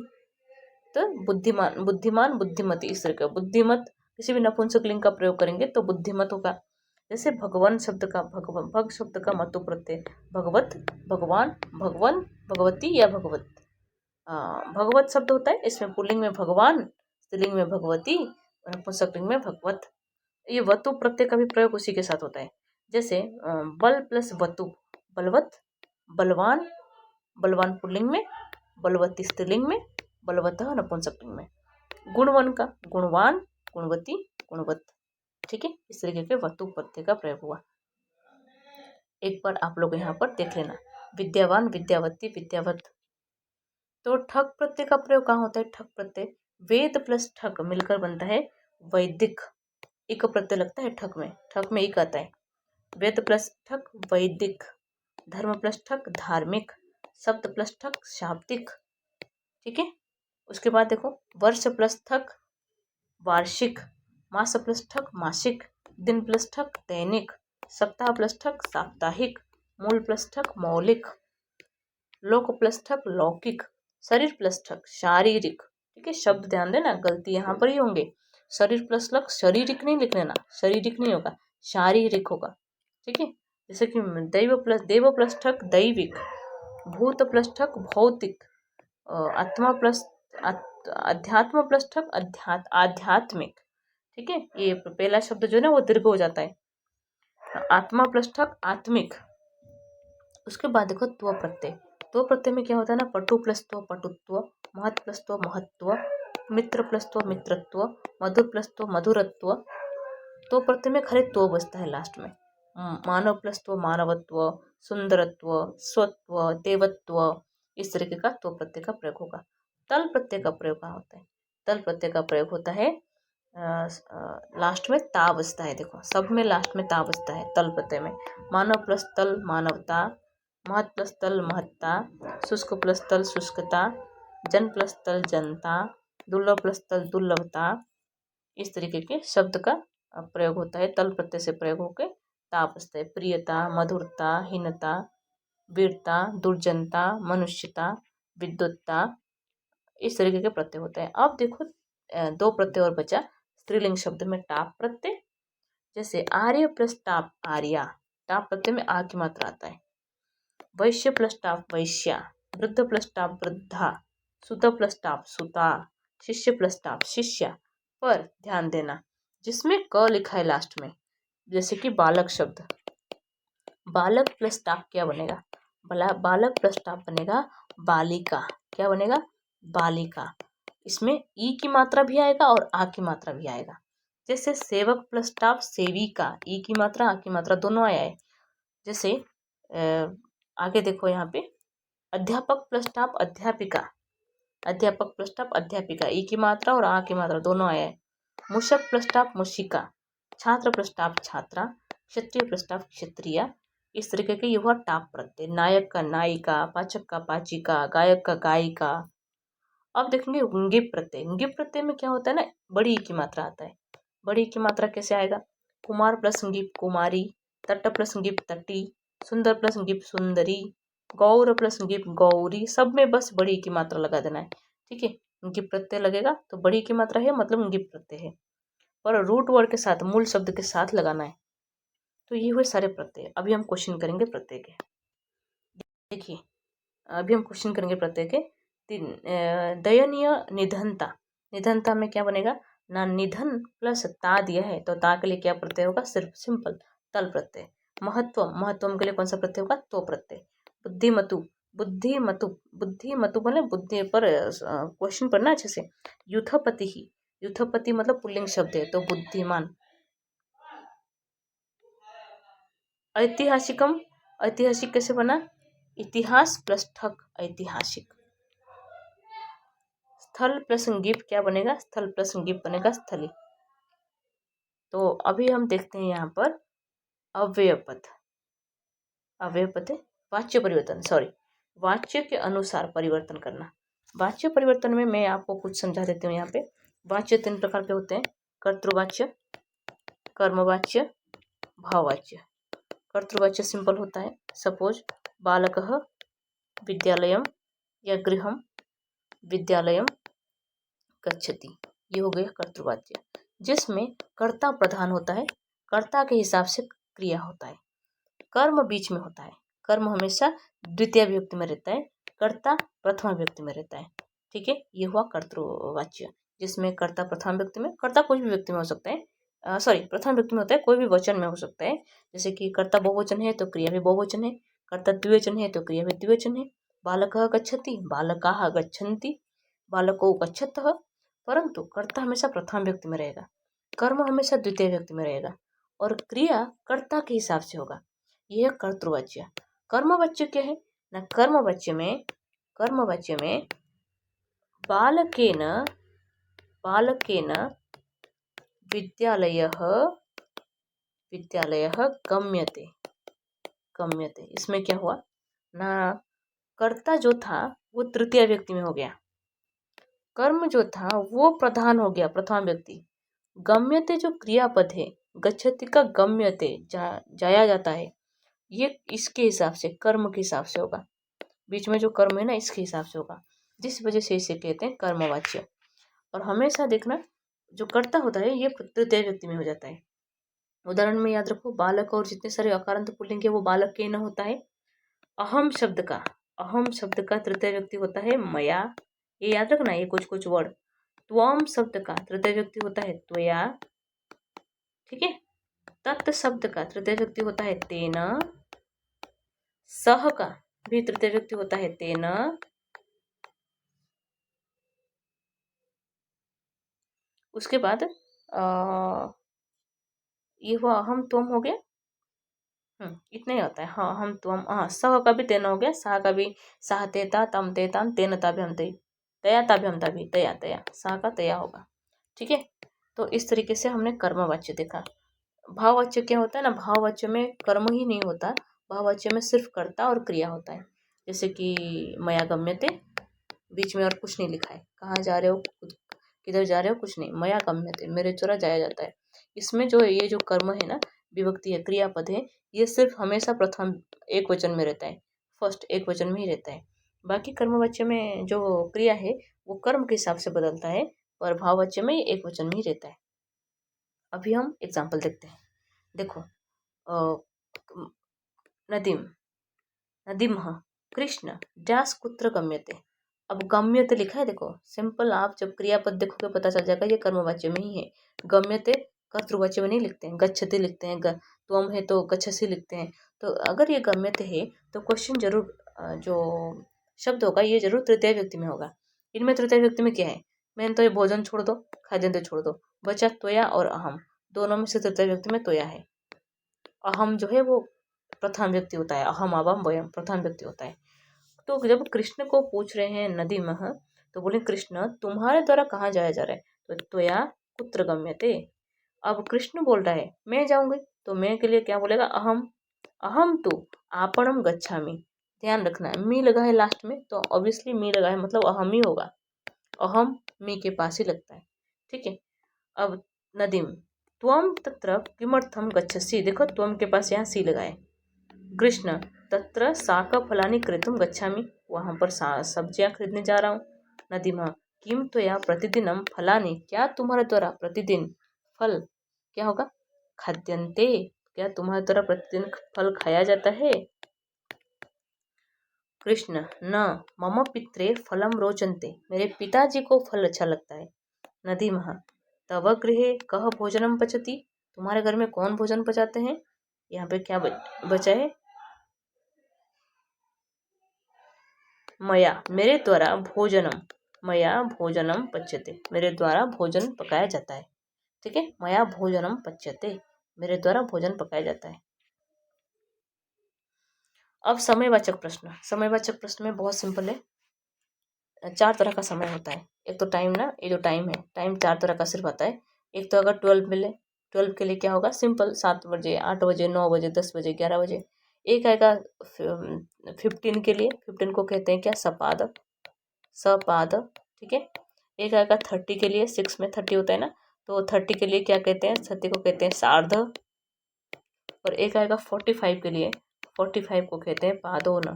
तो बुद्धिमान बुद्धिमान बुद्धिमती इस तरह का। बुद्धिमत किसी भी नपुंसक लिंग का प्रयोग करेंगे तो बुद्धिमत होगा। जैसे भगवान शब्द का भग शब्द का मतु प्रत्यय, भगवत भगवान भगवन भगवती या भगवत। भगवत शब्द होता है, इसमें पुल्लिंग में भगवान, स्त्रीलिंग में भगवती, नपुंसक लिंग में भगवत। ये वतु प्रत्यय का भी प्रयोग उसी के साथ होता है। जैसे बल प्लस वतु बलवत, बलवान, बलवान पुल्लिंग में, बलवती स्त्रीलिंग में, बलवतः नपुंसकलिंग में। गुणवन का गुणवान गुणवती गुणवत। ठीक है, इस तरीके के वतु प्रत्यय का प्रयोग हुआ। एक बार आप लोग यहाँ पर देख लेना, विद्यावान विद्यावती विद्यावत। तो ठक प्रत्यय का प्रयोग कहाँ होता है, ठक प्रत्यय वेद प्लस ठक मिलकर बनता है वैदिक। इक प्रत्यय लगता है ठक में इक आता है। वेद प्लस ठक वैदिक, धर्म प्लस ठक धार्मिक, शब्द प्लस ठक शाब्दिक। ठीक है, उसके बाद देखो वर्ष प्लस ठक वार्षिक, मास प्लस ठक मासिक, दिन प्लस ठक दैनिक, सप्ताह प्लस ठक साप्ताहिक, मूल प्लस ठक मौलिक, लोक प्लस ठक लौकिक, शरीर प्लस ठक शारीरिक। ठीक है, शब्द ध्यान देना, गलती यहाँ पर ही होंगे। शरीर प्लस लक शारीरिक नहीं लिख लेना, शारीरिक नहीं होगा, शारीरिक होगा। ठीक है, जैसे कि देव प्लस ठक दैविक, भूत प्लस ठक भौतिक, आत्मा प्लस अध्यात्म प्लस ठक आध्यात्मिक। ठीक है, ये पहला शब्द जो है ना वो दीर्घ हो जाता है, आत्मा प्लस ठक आत्मिक। उसके बाद देखो त्व प्रत्यय, त्व प्रत्यय में क्या होता है ना, पटु प्लस त्व पटुत्व, महत् प्लस त्व महत्व, मित्र प्लस त्व मित्रत्व, मधुर प्लस त्व मधुरत्व। तो प्रत्यय में खाली त्व बचता है लास्ट में। मानव प्लस त्व मानवत्व, सुंदरत्व, स्वत्व, देवत्व, इस तरीके का त्व प्रत्यय का प्रयोग होगा। तल प्रत्यय का प्रयोग कहाँ होता है, तल प्रत्यय का प्रयोग होता है लास्ट में ता बचता है। देखो सब में लास्ट में ता बचता है तल प्रत्यय में। मानव प्लस तल मानवता, महत् प्लस तल महत्ता, शुष्क प्लस तल शुष्कता, जन प्लस तल जनता, दुर्लभ प्लस तल दुर्लभता। इस तरीके के शब्द का प्रयोग होता है, तल प्रत्यय से प्रयोग होकर ता बचता है। प्रियता, मधुरता, हीनता, वीरता, दुर्जनता, मनुष्यता, विद्वत्ता, इस तरीके के प्रत्यय होते हैं। अब देखो 2 प्रत्यय और बचा स्त्रीलिंग शब्द में टाप प्रत्यय। जैसे आर्य प्लस टाप आर्या, टाप प्रत्यय में आ की मात्रा आता है। वैश्य प्लस टाप वैश्या, वृद्ध प्लस टाप वृद्धा, सुत प्लस टाप सुता, शिष्य प्लस टाप शिष्या। पर ध्यान देना जिसमें क लिखा है लास्ट में, जैसे कि बालक शब्द, बालक प्लस टाप क्या बनेगा, बालक प्लस टाप बनेगा बालिका। क्या बनेगा, बालिका। इसमें ई की मात्रा भी आएगा और आ की मात्रा भी आएगा। जैसे सेवक प्लस टाप सेविका, ई की मात्रा आ की मात्रा दोनों आया है। जैसे आगे देखो यहाँ पे अध्यापक प्लस टाप अध्यापिका, अध्यापक प्लस टाप अध्यापिका, ई की मात्रा और आ की मात्रा दोनों आया है। मूषक प्लस टाप मूषिका, छात्र प्लस टाप छात्रा, क्षत्रिय प्लस टाप क्षत्रिया। इस तरीके के ये हुआ टाप प्रत्यय। नायक का नायिका, पाचक का पाचिका, गायक का गायिका। अब देखेंगे ङिप प्रत्यय। ङिप प्रत्यय में क्या होता है ना, बड़ी ई की मात्रा आता है। बड़ी ई की मात्रा कैसे आएगा, कुमार प्लस ङिप कुमारी, तट प्लस ङिप तटी, सुंदर प्लस ङिप सुंदरी, गौर प्लस ङिप गौरी। सब में बस बड़ी ई की मात्रा लगा देना है। ठीक है, ङिप प्रत्यय लगेगा तो बड़ी ई की मात्रा है मतलब ङिप प्रत्यय है, और रूट वर्ड के साथ मूल शब्द के साथ लगाना है। तो ये हुए सारे प्रत्यय। अभी हम क्वेश्चन करेंगे प्रत्यय के। देखिए अभी हम क्वेश्चन करेंगे प्रत्यय के। दयनीय निधनता, निधनता में क्या बनेगा ना, निधन प्लस ता दिया है तो ता के लिए क्या प्रत्यय होगा, सिर्फ सिंपल तल प्रत्यय। महत्व, महत्वम के लिए कौन सा प्रत्यय होगा, तो प्रत्यय। बुद्धिमतु, बुद्धिमतु, बुद्धिमतु बोले बुद्धि पर क्वेश्चन पढ़ना अच्छे से। युथपति ही, युथपति मतलब पुल्लिंग शब्द है तो बुद्धिमान। ऐतिहासिकम, ऐतिहासिक कैसे बना, इतिहास प्लस ठक ऐतिहासिक। स्थल प्लस गिप क्या बनेगा, स्थल प्लस गिप बनेगा स्थली। तो अभी हम देखते हैं यहाँ पर अव्यय पद, अव्यय पद है वाच्य परिवर्तन, सॉरी वाच्य के अनुसार परिवर्तन करना। वाच्य परिवर्तन में मैं आपको कुछ समझा देती हूँ। यहाँ पे वाच्य 3 प्रकार के होते हैं, कर्तृवाच्य, कर्मवाच्य, भाववाच्य। कर्तृवाच्य सिंपल होता है, सपोज बालकः विद्यालयम या गृहम विद्यालयम गच्छति, ये हो गया कर्तृवाच्य, जिसमें कर्ता प्रधान होता है, कर्ता के हिसाब से क्रिया होता है, कर्म बीच में होता है, कर्म हमेशा द्वितीय विभक्ति में रहता है, कर्ता प्रथमा विभक्ति में रहता है। ठीक है, ये हुआ कर्तृवाच्य, जिसमें कर्ता प्रथम व्यक्ति में, कर्ता कोई भी व्यक्ति में हो सकता है, सॉरी प्रथम व्यक्ति में होता है, कोई भी वचन में हो सकता है। जैसे कि कर्ता बहुवचन है तो क्रिया भी बहुवचन है, कर्ता द्विवचन है तो क्रिया भी द्विवचन है। बालकः गच्छति, बालकाः गच्छन्ति, बालको गच्छतः। परंतु कर्ता हमेशा प्रथम व्यक्ति में रहेगा, कर्म हमेशा द्वितीय व्यक्ति में रहेगा और क्रिया कर्ता के हिसाब से होगा। यह कर्तृवाच्य। कर्मवाच्य क्या है ना, कर्मवाच्य में बालकेन, बालकेन विद्यालयः, विद्यालयः गम्यते, गम्यते। इसमें क्या हुआ ना, कर्ता जो था वो तृतीय व्यक्ति में हो गया, कर्म जो था वो प्रधान हो गया प्रथम व्यक्ति। गम्यते जो क्रियापद है, गच्छति का गम्यते जाया जाता है, ये इसके हिसाब से कर्म के हिसाब से होगा, बीच में जो कर्म है ना इसके हिसाब से होगा, जिस वजह से इसे कहते हैं कर्मवाच्य। और हमेशा देखना जो कर्ता होता है ये तृतीय व्यक्ति में हो जाता है। उदाहरण में याद रखो, बालक और जितने सारे अकारांत पुल्लिंग है वो बालक के न होता है। अहम शब्द का, अहम शब्द का तृतीय व्यक्ति होता है मया, ये याद रखना, ये कुछ कुछ वर्ड। त्वम शब्द का तृतीय व्यक्ति होता है त्वया, ठीक है। तत् शब्द का तृतीय व्यक्ति होता है तेन, सह का भी तृतीय व्यक्ति होता है तेन, उसके बाद ये हुआ हम तुम हो गया, इतना ही होता है। हाँ हम तुम, हाँ सह का भी तेना हो गया, सह का भी सह तेता तम तेताम तेन ताभ्य हम तय, तया ताभ्य हम तभी तया तया, सह का तया होगा। ठीक है, तो इस तरीके से हमने कर्मवाच्य देखा। भाववाच्य क्या होता है ना, भाववाच्य में कर्म ही नहीं होता, भाववाच्य में सिर्फ कर्ता और क्रिया होता है। जैसे कि मया गम्यते, बीच में और कुछ नहीं लिखा है, कहाँ जा रहे हो, किधर जा रहे हो, कुछ नहीं, मया गम्यते मेरे द्वारा जाया जाता है। इसमें जो ये जो कर्म है ना, विभक्ति है, क्रियापद है, ये सिर्फ हमेशा प्रथम एक वचन में रहता है, फर्स्ट एक वचन में ही रहता है। बाकी कर्मवाच्य में जो क्रिया है वो कर्म के हिसाब से बदलता है, और भाववाच्य में एक वचन में ही रहता है। अभी हम एग्जाम्पल देखते हैं। देखो नदीम, नदीमः कृष्ण डैश कुत्र गम्यते। अब गम्यते लिखा है, देखो सिंपल, आप जब क्रियापद देखोगे पता चल जाएगा ये कर्मवाच्य में ही है। गम्यते कर्तृवाच्य में नहीं लिखते हैं, गच्छते लिखते हैं, त्वम है तो गच्छसि लिखते हैं। तो अगर ये गम्यते है तो क्वेश्चन जरूर जो शब्द होगा ये जरूर तृतीय व्यक्ति में होगा। इनमें तृतीय व्यक्ति में क्या है, मैंने तो ये भोजन छोड़ दो, खाद्य छोड़ दो, बचा त्वया और अहम, दोनों में से तृतीय व्यक्ति में त्वया है। अहम जो है वो प्रथम व्यक्ति होता है, अहम अवम वयम प्रथम व्यक्ति होता है। तो जब कृष्ण को पूछ रहे हैं नदी मह, तो बोले कृष्ण तुम्हारे द्वारा कहाँ जाया जा रहा है, तो त्वया कुत्र गम्यते। अब कृष्ण बोल रहा है मैं जाऊंगी, तो मैं के लिए क्या बोलेगा, अहम, अहम तो आपणम गच्छामि। ध्यान रखना मी लगा है लास्ट में, तो ऑब्वियसली मी लगा है मतलब अहम ही होगा, अहम मी के पास ही लगता है। ठीक है, अब नदीम त्वम तत्र किमर्थम गच्छसि, देखो त्वम के पास यहाँ सी लगाए। कृष्ण तत्र शाकफलानि क्रेतुम गच्छामि, वहाँ पर सब्जियाँ खरीदने जा रहा हूँ। नदीमा किम त्वया प्रतिदिनम फलानि, क्या तुम्हारे द्वारा प्रतिदिन फल क्या होगा, खाद्यन्ते, क्या तुम्हारे द्वारा प्रतिदिन फल खाया जाता है। कृष्ण न मम पित्रे फलम रोचन्ते, मेरे पिताजी को फल अच्छा लगता है। नदीमः तव गृहे कह भोजनम पचति, तुम्हारे घर में कौन भोजन पचाते हैं। यहाँ पे क्या बचा है, मया मेरे द्वारा भोजनम, मया भोजनम पच्यते, मेरे द्वारा भोजन पकाया जाता है। ठीक है, मया भोजनम पच्यते, मेरे द्वारा भोजन पकाया जाता है। अब समयवाचक प्रश्न, समयवाचक प्रश्न में बहुत सिंपल है। 4 तरह का समय होता है। एक तो टाइम ना, ये जो टाइम है, टाइम 4 तरह का सिर्फ आता है। एक तो अगर 12 मिले, 12 के लिए क्या होगा, सिंपल 7 बजे, 8 बजे, 9 बजे, 10 बजे, 11 बजे। एक आएगा 15 के लिए, 15 को कहते हैं क्या, सपाद, सपाद। ठीक है। एक आएगा 30 के लिए, 6 में 30 होता है ना, तो 30 के लिए क्या कहते हैं, 30 को कहते हैं सार्ध। और एक आएगा 45 के लिए, 45 को कहते हैं पादोन।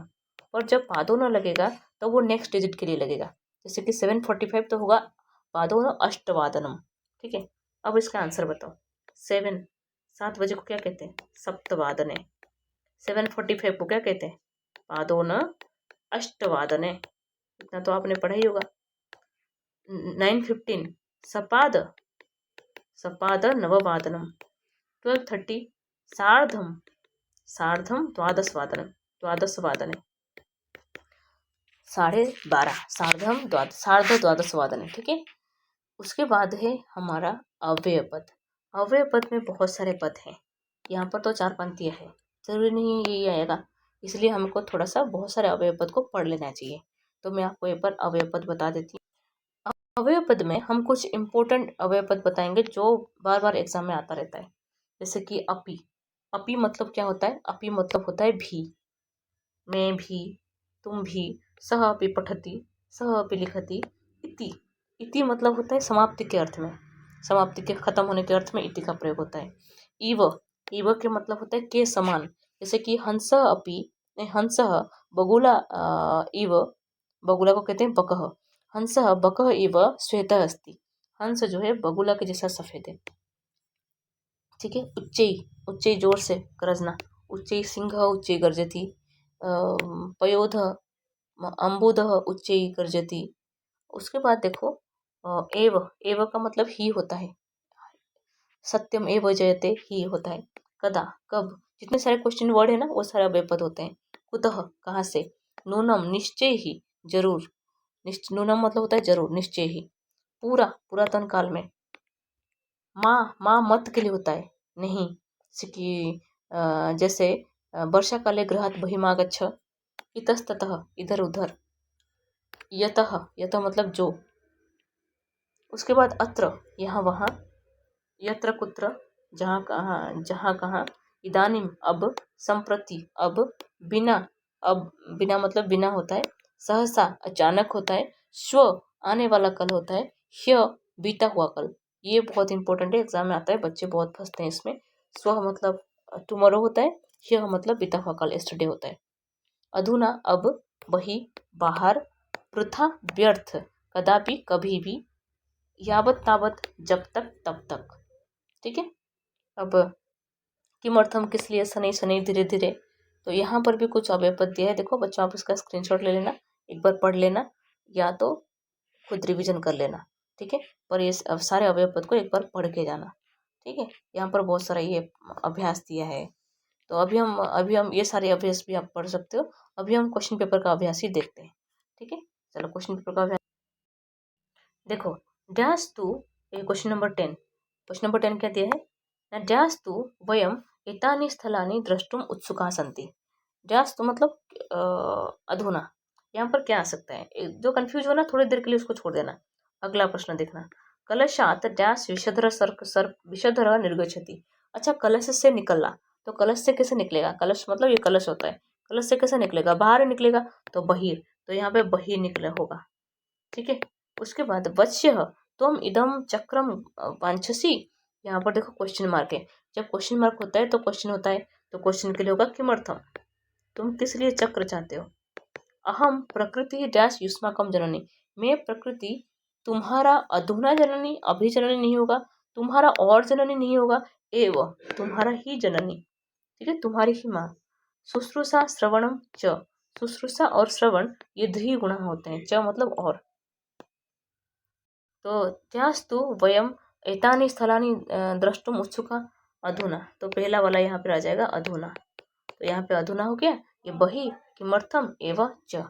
और जब पादोन लगेगा तो वो नेक्स्ट डिजिट के लिए लगेगा, जैसे कि 7:45 तो होगा पादोन अष्टवादनम। ठीक है। अब इसका आंसर बताओ। 7 बजे को क्या कहते हैं, सप्तवादने। 7:45 को क्या कहते हैं, पादोन अष्टवादने। इतना तो आपने पढ़ा ही होगा। 9:15 सपाद, सपाद नववादनम। 12:30 सार्धम, सार्धम द्वादशवादनम, द्वादशवादने। 12:30 सार्धम सार्ध द्वादशवादने। ठीक है। उसके बाद है हमारा अव्यय पद। अव्यय पद में बहुत सारे पद हैं। यहाँ पर तो 4 पंक्तियाँ हैं, जरूरी नहीं है यही आएगा, इसलिए हमको थोड़ा सा बहुत सारे अव्यय पद को पढ़ लेना चाहिए। तो मैं आपको एक बार अव्यय पद बता देती हूँ। अव्यय पद में हम कुछ इंपॉर्टेंट अव्यय पद बताएंगे जो बार बार एग्जाम में आता रहता है। जैसे कि अपि, अपि मतलब क्या होता है, अपि मतलब होता है भी, मैं भी, तुम भी। सह अपि पठति, सह अपि लिखति। इति, इति मतलब होता है समाप्ति के अर्थ में, समाप्ति के खत्म होने के अर्थ में इति का प्रयोग होता है। इव, इव के मतलब होता है के समान, जैसे कि हंस अपि, हंस बगुला इव, बगुला को कहते हैं बकह, हंस बकह इव श्वेतः अस्ति, हंस जो है बगुला के जैसा सफेद है। ठीक है। उच्चई, उच्चई जोर से गरजना, उच्चई सिंह उच्चई गर्जति। पयोध अम्बुध उच्चई गर्जति। उसके बाद देखो एव, एव का मतलब ही होता है, सत्यम एव जयते ही होता है। कदा कब, जितने सारे क्वेश्चन वर्ड है ना वो सारे अव्यय पद होते हैं। कुतः कहाँ से, नूनम निश्चय ही, जरूर, नूनम मतलब होता है जरूर, निश्चय ही। पूरा, पुरातन काल में। माँ, माँ मत के लिए होता है, नहीं, जैसे वर्षा काले गृहात् बहिमागच्छ। इतस्ततः, इधर उधर। यतः, यतः मतलब जो। उसके बाद अत्र, यहाँ वहाँ। यत्र कुत्र, जहाँ कहाँ, जहाँ कहाँ। इदानीम अब, संप्रति अब। बिना, अब बिना मतलब बिना होता है। सहसा अचानक होता है। श्व आने वाला कल होता है। ह्य बीता हुआ कल। ये बहुत इंपॉर्टेंट है, एग्जाम में आता है, बच्चे बहुत फंसते हैं इसमें। स्व मतलब टुमारो होता है, ह्य मतलब बीता हुआ कल, यस्टरडे होता है। अधुना अब, बही बाहर। वृथा व्यर्थ, कदापि कभी भी। यावत तावत जब तक तब तक। ठीक है। अब किमर्थम किस लिए, शनि शनि धीरे धीरे। तो यहाँ पर भी कुछ अव्यय पद दिया है, देखो बच्चों आप इसका स्क्रीनशॉट ले लेना, एक बार पढ़ लेना, या तो खुद रिवीजन कर लेना। ठीक है। पर ये सारे अव्यय पद को एक बार पढ़ के जाना। ठीक है। यहाँ पर बहुत सारा ये अभ्यास दिया है, तो अभी हम ये सारे अभ्यास भी आप पढ़ सकते हो। अभी हम क्वेश्चन पेपर का अभ्यास ही देखते हैं। ठीक है। चलो क्वेश्चन पेपर का अभ्यास देखो। Dash two, question number 10, question number 10 क्या दिया है, डैश टू वयम एतानि स्थलानि द्रष्टुम उत्सुकाः सन्ति। डैश तो मतलब अधुना, यहाँ पर क्या आ सकता है, जो कंफ्यूज हो ना थोड़ी देर के लिए उसको छोड़ देना। अगला प्रश्न देखना। कलशात डैश विषधर सर्क सर्प विषधर निर्गच्छति। अच्छा, कलश से निकलना, तो कलश से कैसे निकलेगा, कलश मतलब ये कलश होता है, कलश से कैसे निकलेगा, बाहर निकलेगा, तो बहिर, तो यहाँ पे बहिर निकला होगा। ठीक है। उसके बाद वत्स्य तुम इदम चक्रम वांछसी, यहाँ पर देखो क्वेश्चन मार्क है, जब क्वेश्चन मार्क होता है तो क्वेश्चन होता है, तो क्वेश्चन के लिए होगा किमर्थम, तुम किस लिए चक्र चाहते हो। अहम प्रकृति डैश युष्माकम जननी, मैं प्रकृति तुम्हारा अधुना जननी, अभी जननी नहीं होगा, तुम्हारा और जननी नहीं होगा, एवं तुम्हारा ही जननी। ठीक है, तुम्हारी ही माँ। शुश्रूषा श्रवणम च, शुश्रूषा और श्रवण ये द्विगुणा होते हैं। च मतलब और। तो त्यास्तु वयम एतानि स्थलानि द्रष्टुम उत्सुका अधुना। तो पहला वाला यहाँ पे आ जाएगा अधुना। तो यहाँ पे अधुना हो गया, ये बहि किमर्थम एवं च।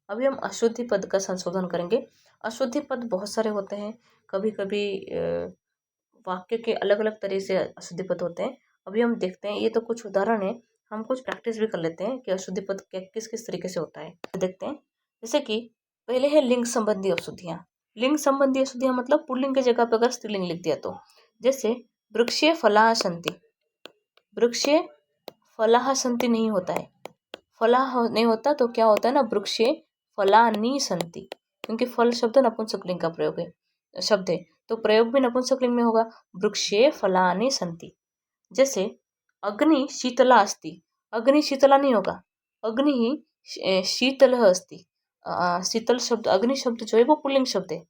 अभी हम अशुद्धि पद का संशोधन करेंगे। अशुद्धि पद बहुत सारे होते हैं, कभी कभी वाक्य के अलग अलग तरह से अशुद्धि पद होते हैं। अभी हम देखते हैं, ये तो कुछ उदाहरण है, हम कुछ प्रैक्टिस भी कर लेते हैं कि अशुद्धि पद किस किस तरीके से होता है। देखते हैं, जैसे कि पहले है लिंग संबंधी अशुद्धियाँ। लिंग संबंधी अशुद्धियाँ मतलब पुल्लिंग की जगह पर अगर स्त्रीलिंग लिख दिया तो, जैसे वृक्षे फलाः सन्ति। वृक्षे फलाः सन्ति नहीं होता है, फलाः नहीं होता तो क्या होता है ना, वृक्षे फलानि सन्ति, क्योंकि फल शब्द नपुंसकलिंग का प्रयोग है शब्द है, तो प्रयोग भी नपुंसकलिंग में होगा, वृक्षे फलानि सन्ति। जैसे अग्नि शीतला अस्ति, अग्नि शीतला नहीं होगा, अग्नि ही शीतलः अस्ति। शीतल शब्द, अग्नि शब्द जो है वो पुल्लिंग शब्द है।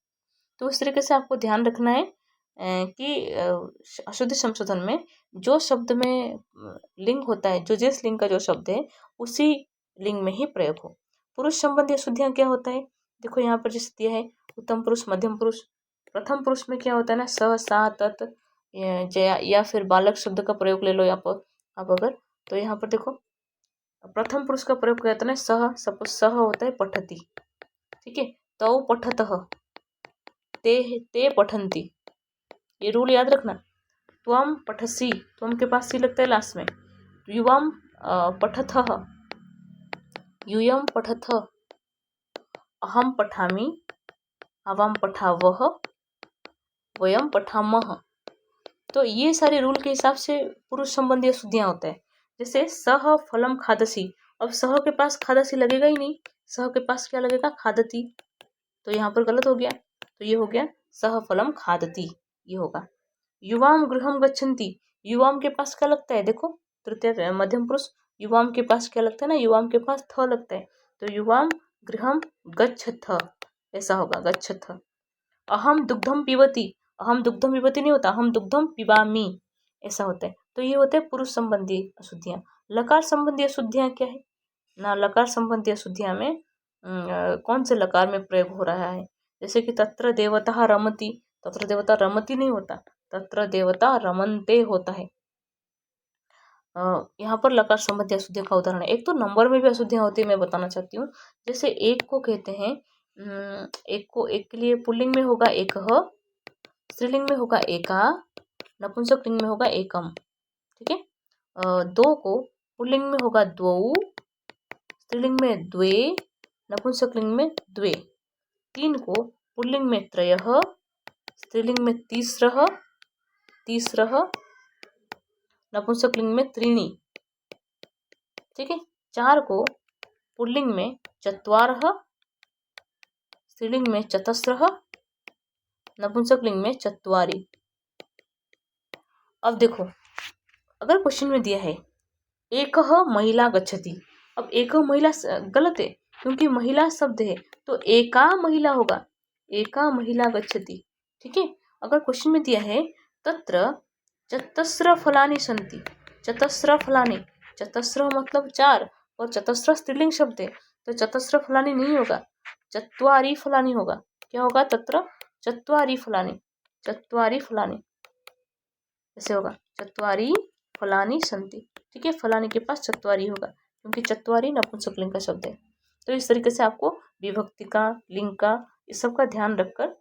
तो इस तरीके से आपको ध्यान रखना है कि अशुद्धि संशोधन में जो शब्द में लिंग होता है, जो जिस लिंग का जो शब्द है उसी लिंग में ही प्रयोग हो। पुरुष संबंधी अशुद्धियाँ क्या होता है, देखो यहाँ पर जैसे दिया है उत्तम पुरुष, मध्यम पुरुष। प्रथम पुरुष में क्या होता है ना, स सा तत्, या फिर बालक शब्द का प्रयोग ले लो यहाँ पर आप अगर, तो यहाँ पर देखो प्रथम पुरुष का प्रयोग किया था ना, सह, सपोज सह होता है पठती, ठीक है, तौ पठतः, ते पठन्ति, ये रूल याद रखना। त्वम पठसी, त्वम के पास सी लगता है लास्ट में। युवम पठथः, यूयम पठथ, अहम पठामि, आवाम पठावः, वयम पठामः। तो ये सारे रूल के हिसाब से पुरुष संबंधी अशुद्धियाँ होता है। जैसे सह फलम खादसी, अब सह के पास खादसी लगेगा ही नहीं, सह के पास क्या लगेगा, खादती, तो यहाँ पर गलत हो गया। तो ये हो गया सह फलम खादती, ये होगा। युवाम गृहम गच्छन्ति, युवाम के पास क्या लगता है, देखो तृतीय मध्यम पुरुष, युवाम के पास क्या लगता है ना, युवाम के पास थ लगता है, तो युवाम गृहम गच्छथ, ऐसा होगा गच्छथ। अहम दुग्धम पिबती, अहम दुग्धम पिबती नहीं होता, हम दुग्धम पिबामी, ऐसा होता है। तो ये होते हैं पुरुष संबंधी अशुद्धियाँ। लकार संबंधी अशुद्धियाँ क्या है ना, लकार संबंधी अशुद्धियाँ में कौन से लकार में प्रयोग हो रहा है, जैसे कि तत्र देवता रमति, तत्र देवता रमति नहीं होता, तत्र देवता रमन्ते होता है। यहाँ पर लकार संबंधी अशुद्धियों का उदाहरण है। एक तो नंबर में भी अशुद्धियाँ होती है, मैं बताना चाहती हूँ। जैसे एक को कहते हैं, एक को, एक के लिए पुल्लिंग में होगा एकः, स्त्रीलिंग में होगा एका, नपुंसकलिंग में होगा एकम, ठीक है। दो को पुल्लिंग में होगा द्वौ, स्त्रीलिंग में द्वे, नपुंसकलिंग में द्वे। तीन को पुल्लिंग में त्रयः, स्त्रीलिंग में तीसरः, नपुंसकलिंग में त्रीणि, ठीक है। चार को पुल्लिंग में चत्वारः, स्त्रीलिंग में चतस्रः, नपुंसकलिंग में चत्वारि। अब देखो, अगर क्वेश्चन में दिया है एकः महिला गच्छति, अब एकः महिला गलत है, क्योंकि महिला शब्द है, तो एका महिला होगा, एका महिला गच्छति, ठीक है। अगर क्वेश्चन में दिया है तत्र चतस्र फलानि सन्ति, चतस्र फलानि, चतस्र मतलब चार, और चतस्र स्त्रीलिंग शब्द है, तो चतस्र फलानि नहीं होगा, चत्वारि फलानि होगा। क्या होगा, तत्र चत्वारि फलानि, चत्वारि फलानि, ऐसे होगा, चत्वारि फलानि सन्ति, ठीक है। फलानि के पास चत्वारि होगा, क्योंकि चत्वारि नपुंसकलिंग का शब्द है। तो इस तरीके से आपको विभक्ति का, लिंग का, इस सब का ध्यान रखकर,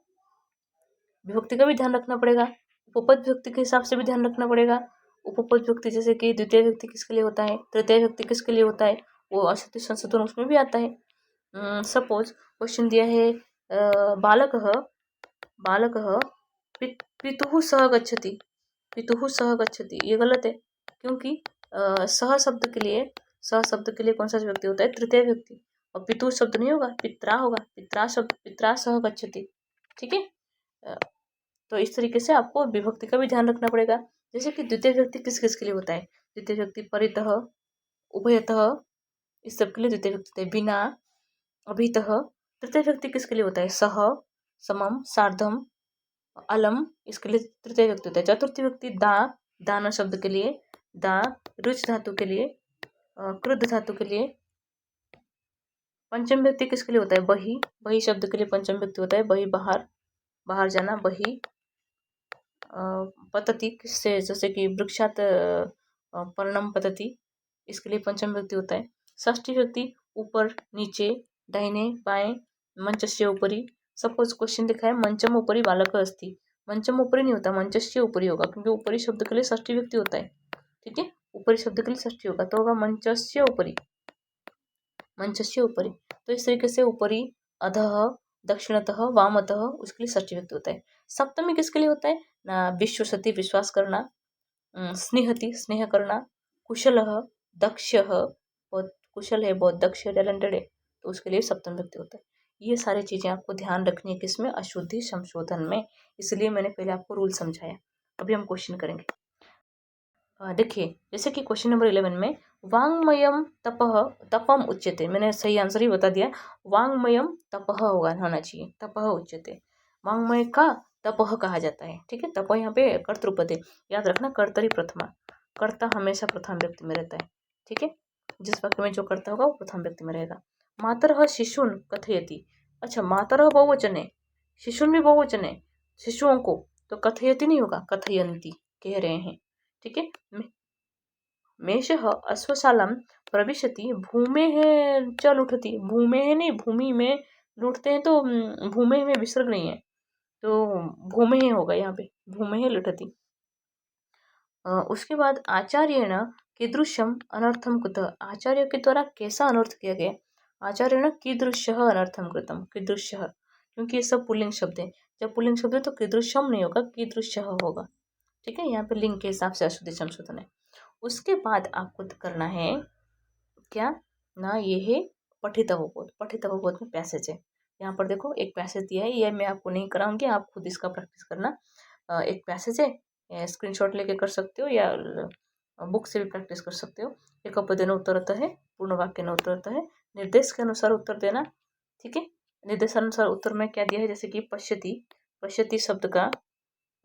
विभक्ति का भी ध्यान रखना पड़ेगा, उपपद विभक्ति के हिसाब से भी ध्यान रखना पड़ेगा। उपपद विभक्ति जैसे कि द्वितीय विभक्ति किसके लिए होता है, तृतीय विभक्ति किसके लिए होता है, वो अशुद्धि संशोधन उसमें भी आता है। सपोज क्वेश्चन दिया है बालकः, बालकः पितुः सह गच्छति, पितुः सह गच्छति, ये गलत है, क्योंकि सह शब्द के लिए, सह शब्द के लिए कौन सा व्यक्ति होता है, तृतीय व्यक्ति, और पितुः शब्द नहीं होगा, पित्रा होगा, पित्रा शब्द, पित्रा सह गच्छति, ठीक है। तो इस तरीके से आपको विभक्ति का भी ध्यान रखना पड़ेगा। जैसे कि द्वितीय व्यक्ति किस किस के लिए होता है, द्वितीय व्यक्ति परितः, उभयतः, इस सब के लिए द्वितीय व्यक्ति होता है। बिना, अभितः। तृतीय व्यक्ति किसके लिए होता है, सह, समम, सार्धम, अलम, इसके लिए तृतीय व्यक्ति होता है। चतुर्थी व्यक्ति दा, दाना शब्द के लिए, दा, रुच धातु के लिए, क्रुद्ध धातु के लिए, पंचम व्यक्ति किसके लिए होता है? बही, बही शब्द के लिए पंचम व्यक्ति होता है। बही बाहर, बाहर जाना। बही पतति किससे, जैसे कि वृक्षात पर्णम पतति, इसके लिए पंचम व्यक्ति होता है। षष्ठी व्यक्ति ऊपर, नीचे, दाहिने, बाएं, मंचस्य ऊपरी। सपोज क्वेश्चन लिखा है मंचम ऊपरी बालक अस्ति, मंचम ऊपरी नहीं होता, मंचस्य ऊपरी होगा, क्योंकि ऊपरी शब्द के लिए षष्ठी व्यक्ति होता है। ठीक है, ऊपरी शब्द के लिए षष्ठी होगा तो होगा मंचस्य ऊपरी, मंचस्य ऊपरी। तो इस तरीके से ऊपरी, अधः, दक्षिणतः, वामतः, उसके लिए षष्ठी व्यक्ति होता है। सप्तमी किसके लिए होता है? ना विश्वसति विश्वास करना, स्नेहति स्नेह करना, कुशलः दक्षः, बहुत कुशल है, बहुत दक्ष है, टैलेंटेड है, तो उसके लिए सप्तम व्यक्ति होता है। ये सारी चीज़ें आपको ध्यान रखनी है किसमें? अशुद्धि संशोधन में। इसलिए मैंने पहले आपको रूल समझाया। अभी हम क्वेश्चन करेंगे। देखिए, जैसे कि क्वेश्चन नंबर 11 में वांग्मयम तपह तपम उच्यते, मैंने सही आंसर ही बता दिया। वांग्मयम तपह होना चाहिए, तपह उच्यते। वांग्मय का तपह कहा जाता है। ठीक है, तपह यहाँ पे कर्तृपद है, याद रखना, कर्तरी प्रथमा, कर्ता हमेशा प्रथम व्यक्ति में रहता है। ठीक है, जिस वाक्य में जो कर्ता होगा वो प्रथम व्यक्ति में रहेगा। मातरः शिशून कथयति, अच्छा मातरः बहुवचन है, शिशून भी बहुवचन है, शिशुओं को, तो कथयति नहीं होगा, कथयन्ति कह रहे हैं। ठीक है, मेषः अश्वशालां प्रविशति भूमेः च लुठति, भूमेः नहीं, भूमि में लूटते हैं तो भूमेः में विसर्ग नहीं है, तो भूमेः होगा यहाँ पे, भूमेः लुठति। उसके बाद आचार्येण कीदृशम अनर्थम कृतः, आचार्य के द्वारा कैसा अनर्थ किया गया? आचार्येण कीदृशः अनर्थम कृतम, कीदृशः, क्योंकि ये सब पुल्लिंग शब्द है। जब पुल्लिंग शब्द है तो कीदृशम नहीं होगा, कीदृशः होगा। ठीक है, यहाँ पे लिंग के हिसाब से अशुद्धि संशोधन है। उसके बाद आपको करना है क्या ना, ये है पठित अवबोध। पठित अवबोध में पैसेज है, यहाँ पर देखो एक पैसेज दिया है, ये मैं आपको नहीं कराऊंगी, आप खुद इसका प्रैक्टिस करना। एक पैसेज है, स्क्रीनशॉट लेके कर सकते हो या बुक से भी प्रैक्टिस कर सकते हो। एक अपदेन उत्तरतः है, पूर्ण वाक्य न उत्तरतः है, निर्देश के अनुसार उत्तर देना। ठीक है, निर्देशानुसार उत्तर में क्या दिया है, जैसे कि पश्यति, पश्यति शब्द का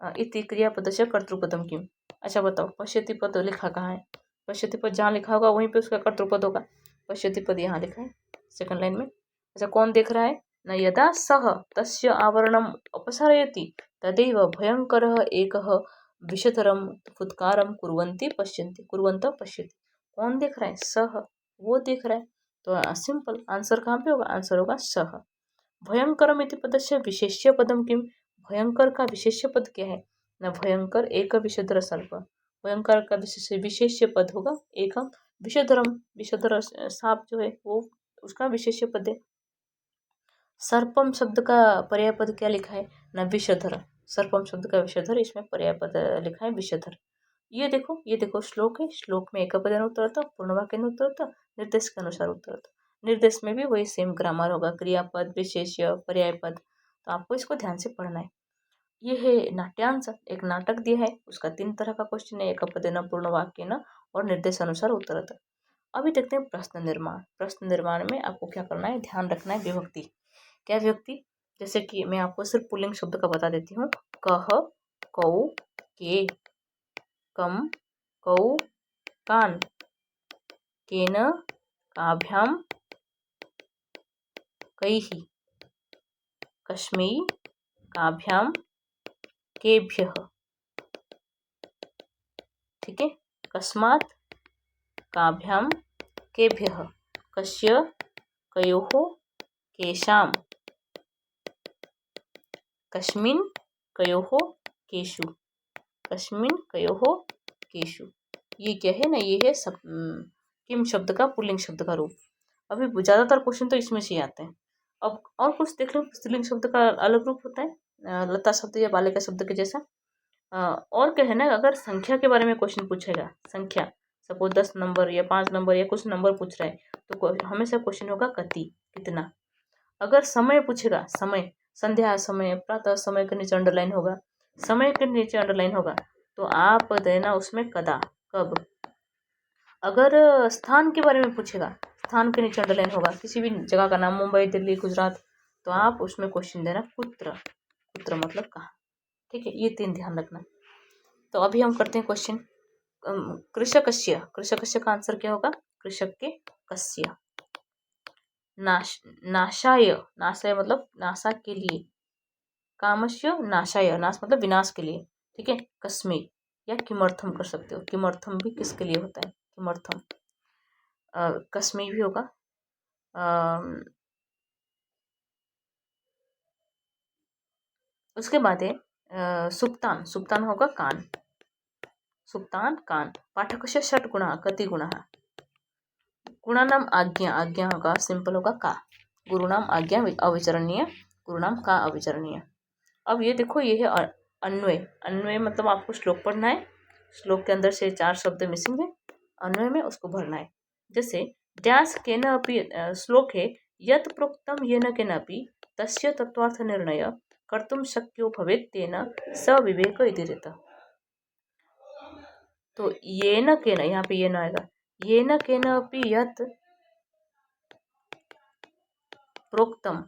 इति क्रियापद से कर्तृपदम किम। अच्छा बताओ, पश्यति पद लिखा कहाँ है? पश्यति पद जहाँ लिखा होगा वहीं पे उसका कर्तृपद होगा। पश्यति पद यहाँ लिखा है सेकंड लाइन में। अच्छा, कौन देख रहा है? न यदा सह तस्य आवरणम अपसारयति तदैव भयंकरः एकः विषधरम फुत्कारम कुर्वन्ति पश्यन्ति, कुर्वन्तः पश्यति। कौन देख रहा है? सह, वो देख रहा है। तो सिंपल आंसर कहाँ पे होगा? आंसर होगा सह। भयंकरम इति पदस्य विशेष्य पदम किम, भयंकर का विशेष्य पद क्या है? न भयंकर एक विषधर सर्प, भयंकर का विशेष्य पद होगा एकम विषधरम, विषधर सांप जो है वो उसका विशेष्य पद है। सर्पम शब्द का पर्याय पद क्या लिखा है? न विषधर, सर्पम शब्द का विषधर, इसमें पर्याय पद लिखा है विषधर। ये देखो, ये देखो श्लोक है, श्लोक में एक पद उत्तर, पूर्ण वाक्य उत्तर, निर्देश के अनुसार उत्तर। निर्देश में भी वही सेम ग्रामर होगा, क्रियापद, विशेष्य, पर्याय पद। तो आपको इसको ध्यान से पढ़ना है। ये है नाट्यांश, एक नाटक दिया है, उसका 3 तरह का क्वेश्चन है, एक पदेन, पूर्ण वाक्य न और निर्देश अनुसार उत्तर। अभी देखते हैं प्रश्न निर्माण। प्रश्न निर्माण में आपको क्या करना है, ध्यान रखना है विभक्ति। क्या विभक्ति? जैसे कि मैं आपको सिर्फ पुल्लिंग शब्द का बता देती हूँ, कह, कौ, के, कम, कौ, कान, केन, काभ्याम, कैहि, कस्मै, काभ्याम, केभ्यः। ठीक है, कस्मात्, काभ्याम, केभ्यः, कस्य, कयोः, केषां, कस्मिन्, कयोः, केषु, कस्मिन्, कयोः, केषु। ये क्या है ना, ये है सब किम शब्द का पुल्लिंग शब्द का रूप। अभी ज़्यादातर क्वेश्चन तो इसमें से आते हैं। अब और कुछ देख लो, स्त्रीलिंग शब्द का अलग रूप होता है, लता शब्द या बालिका शब्द के जैसा। और क्या है ना, अगर संख्या के बारे में क्वेश्चन पूछेगा, संख्या, सपोज 10 नंबर या 5 नंबर या कुछ नंबर पूछ रहा है, तो हमेशा क्वेश्चन होगा कति, कितना। अगर समय पूछेगा, समय, संध्या समय, प्रातः समय के नीचे अंडरलाइन होगा, समय के नीचे अंडरलाइन होगा, तो आप देना उसमें कदा, कब। अगर स्थान के बारे में पूछेगा, स्थान के नीचे अंडरलाइन होगा, किसी भी जगह का नाम, मुंबई, दिल्ली, गुजरात, तो आप उसमें क्वेश्चन देना कुत्र, कुत्र मतलब कहाँ। ठीक है, ये 3 ध्यान रखना। तो अभी हम करते हैं क्वेश्चन। कृषकस्य, कृषकस्य का आंसर क्या होगा? कृषक के कस्य। नाशाय, नाशाय मतलब नासा के लिए, कामस्य नाशाय, नाश मतलब विनाश के लिए, ठीक है। कस्मै या किमर्थम कर सकते हो, किमर्थम भी किसके लिए होता है, किमर्थम। कस्मै भी होगा। उसके बाद है सुप्तान, सुप्तान होगा कान, सुप्तान कान। पाठकस्य षट गुणः, कति गुणः। गुणानाम आज्ञा, आज्ञा होगा सिंपल होगा का। गुरुनाम आज्ञा अविचरणीय, गुरुनाम का अविचरणीय। अब ये देखो ये है अन्वय, अन्वय मतलब आपको श्लोक पढ़ना है, श्लोक के अंदर से 4 शब्द मिसिंग है, अन्वय में उसको भरना है। जैसे डैश केन अपि, श्लोक है यत् प्रोक्तम येन केनापि तस्य तत्वार्थ निर्णय कर्तुम शक्यो भवेत् तेन स विवेक इति रहता। तो येन केन, यहाँ पे येन आएगा, येन केन अपि यत् प्रोक्तम,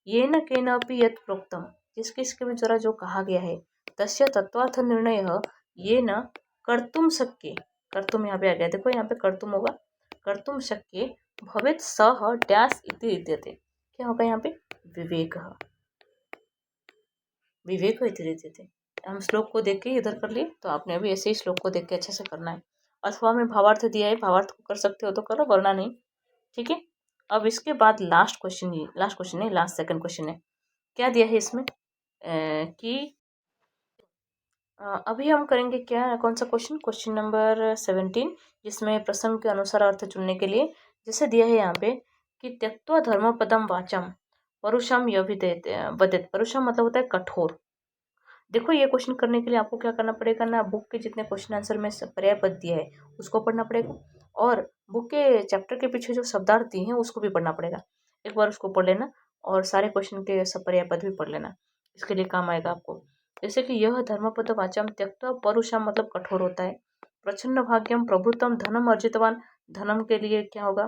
येन केन अपि यत् प्रोक्तम, जिस किसके भी द्वारा जो कहा गया है, तस्य तत्वार्थ निर्णय येन कर्तुम शक्य, कर्तुम यहाँ पे आ गया, देखो यहाँ पे कर्तुम होगा, कर्तुम शक्य भवेत् सह डैश इति विद्यते, क्या होगा यहाँ पे विवेक, विवेक इति विद्यते। हम श्लोक को देख के इधर कर लिए, तो आपने अभी ऐसे ही श्लोक को देख के अच्छे से करना है। अथवा में भावार्थ दिया है, भावार्थ को कर सकते हो तो करो, वरना नहीं, ठीक है। अब इसके बाद लास्ट क्वेश्चन, लास्ट क्वेश्चन नहीं, लास्ट सेकंड क्वेश्चन है। क्या दिया है इसमें कि अभी हम करेंगे क्या, कौन सा क्वेश्चन, क्वेश्चन नंबर 17, जिसमें प्रसंग के अनुसार अर्थ चुनने के लिए जैसे दिया है यहाँ पे कि त्यक्त्वा धर्म पदम वाचम परुषम यभिदेत वदेत, परुषम मतलब होता है कठोर। देखो ये क्वेश्चन करने के लिए आपको क्या करना पड़ेगा ना, बुक के जितने क्वेश्चन आंसर में पर्याय पद दिया है उसको पढ़ना पड़ेगा, और बुक के चैप्टर के पीछे जो शब्दार्थ दिए हैं उसको भी पढ़ना पड़ेगा। एक बार उसको पढ़ लेना और सारे क्वेश्चन के सब पर्याय पद भी पढ़ लेना, इसके लिए काम आएगा आपको। जैसे कि यह धर्मपद वाचम त्यक्त्वा, परुषम मतलब कठोर होता है। प्रच्छन्न भाग्यम प्रभुतम धनम अर्जितवान, धनम के लिए क्या होगा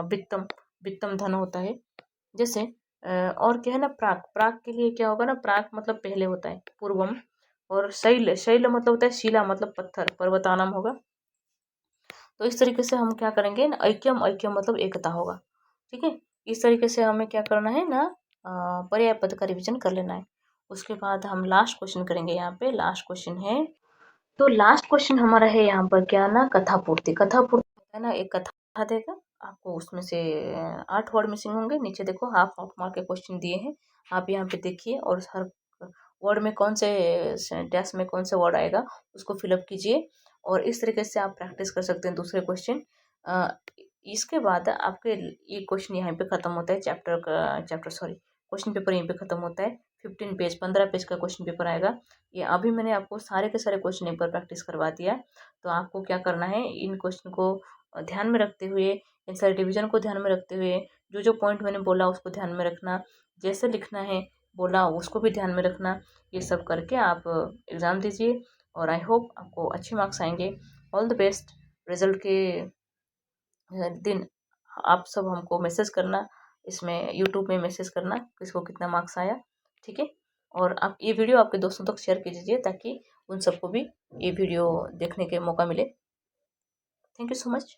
वित्तम, वित्तम धन होता है। जैसे और क्या है ना प्राक, प्राक के लिए क्या होगा ना, प्राक मतलब पहले होता है, पूर्वम। और शैल, शैल मतलब होता है शिला मतलब पत्थर, पर्वतानम होगा। तो इस तरीके से हम क्या करेंगे ना, ऐक्यम, ऐक्यम मतलब एकता होगा, ठीक है। इस तरीके से हमें क्या करना है ना, पर्याय पद का रिविजन कर लेना है। उसके बाद हम लास्ट क्वेश्चन करेंगे, यहाँ पे लास्ट क्वेश्चन है। तो लास्ट क्वेश्चन हमारा है यहाँ पर क्या ना, कथा पूर्ति, कथा पूर्ति है ना, एक कथा देगा आपको, उसमें से 8 वर्ड मिसिंग होंगे, नीचे देखो हाफ मार्क के क्वेश्चन दिए हैं, आप यहाँ पे देखिए, और हर वर्ड में कौन से डैश में कौन से वर्ड आएगा उसको फिलअप कीजिए, और इस तरीके से आप प्रैक्टिस कर सकते हैं दूसरे क्वेश्चन। इसके बाद आपके ये क्वेश्चन यहाँ पे ख़त्म होता है, चैप्टर सॉरी क्वेश्चन पेपर यहीं पे ख़त्म होता है। 15 पेज 15 पेज का क्वेश्चन पेपर आएगा। ये अभी मैंने आपको सारे के सारे क्वेश्चन एक बार प्रैक्टिस करवा दिया, तो आपको क्या करना है, इन क्वेश्चन को ध्यान में रखते हुए, इन सारे डिवीजन को ध्यान में रखते हुए, जो जो पॉइंट मैंने बोला उसको ध्यान में रखना, जैसे लिखना है बोला उसको भी ध्यान में रखना। ये सब करके आप एग्ज़ाम दीजिए, और आई होप आपको अच्छे मार्क्स आएंगे। All the best. रिजल्ट के दिन आप सब हमको मैसेज करना, इसमें यूट्यूब में मैसेज करना किसको कितना मार्क्स आया, ठीक है। और आप ये वीडियो आपके दोस्तों तक शेयर कीजिए ताकि उन सबको भी ये वीडियो देखने के मौका मिले। Thank you so much.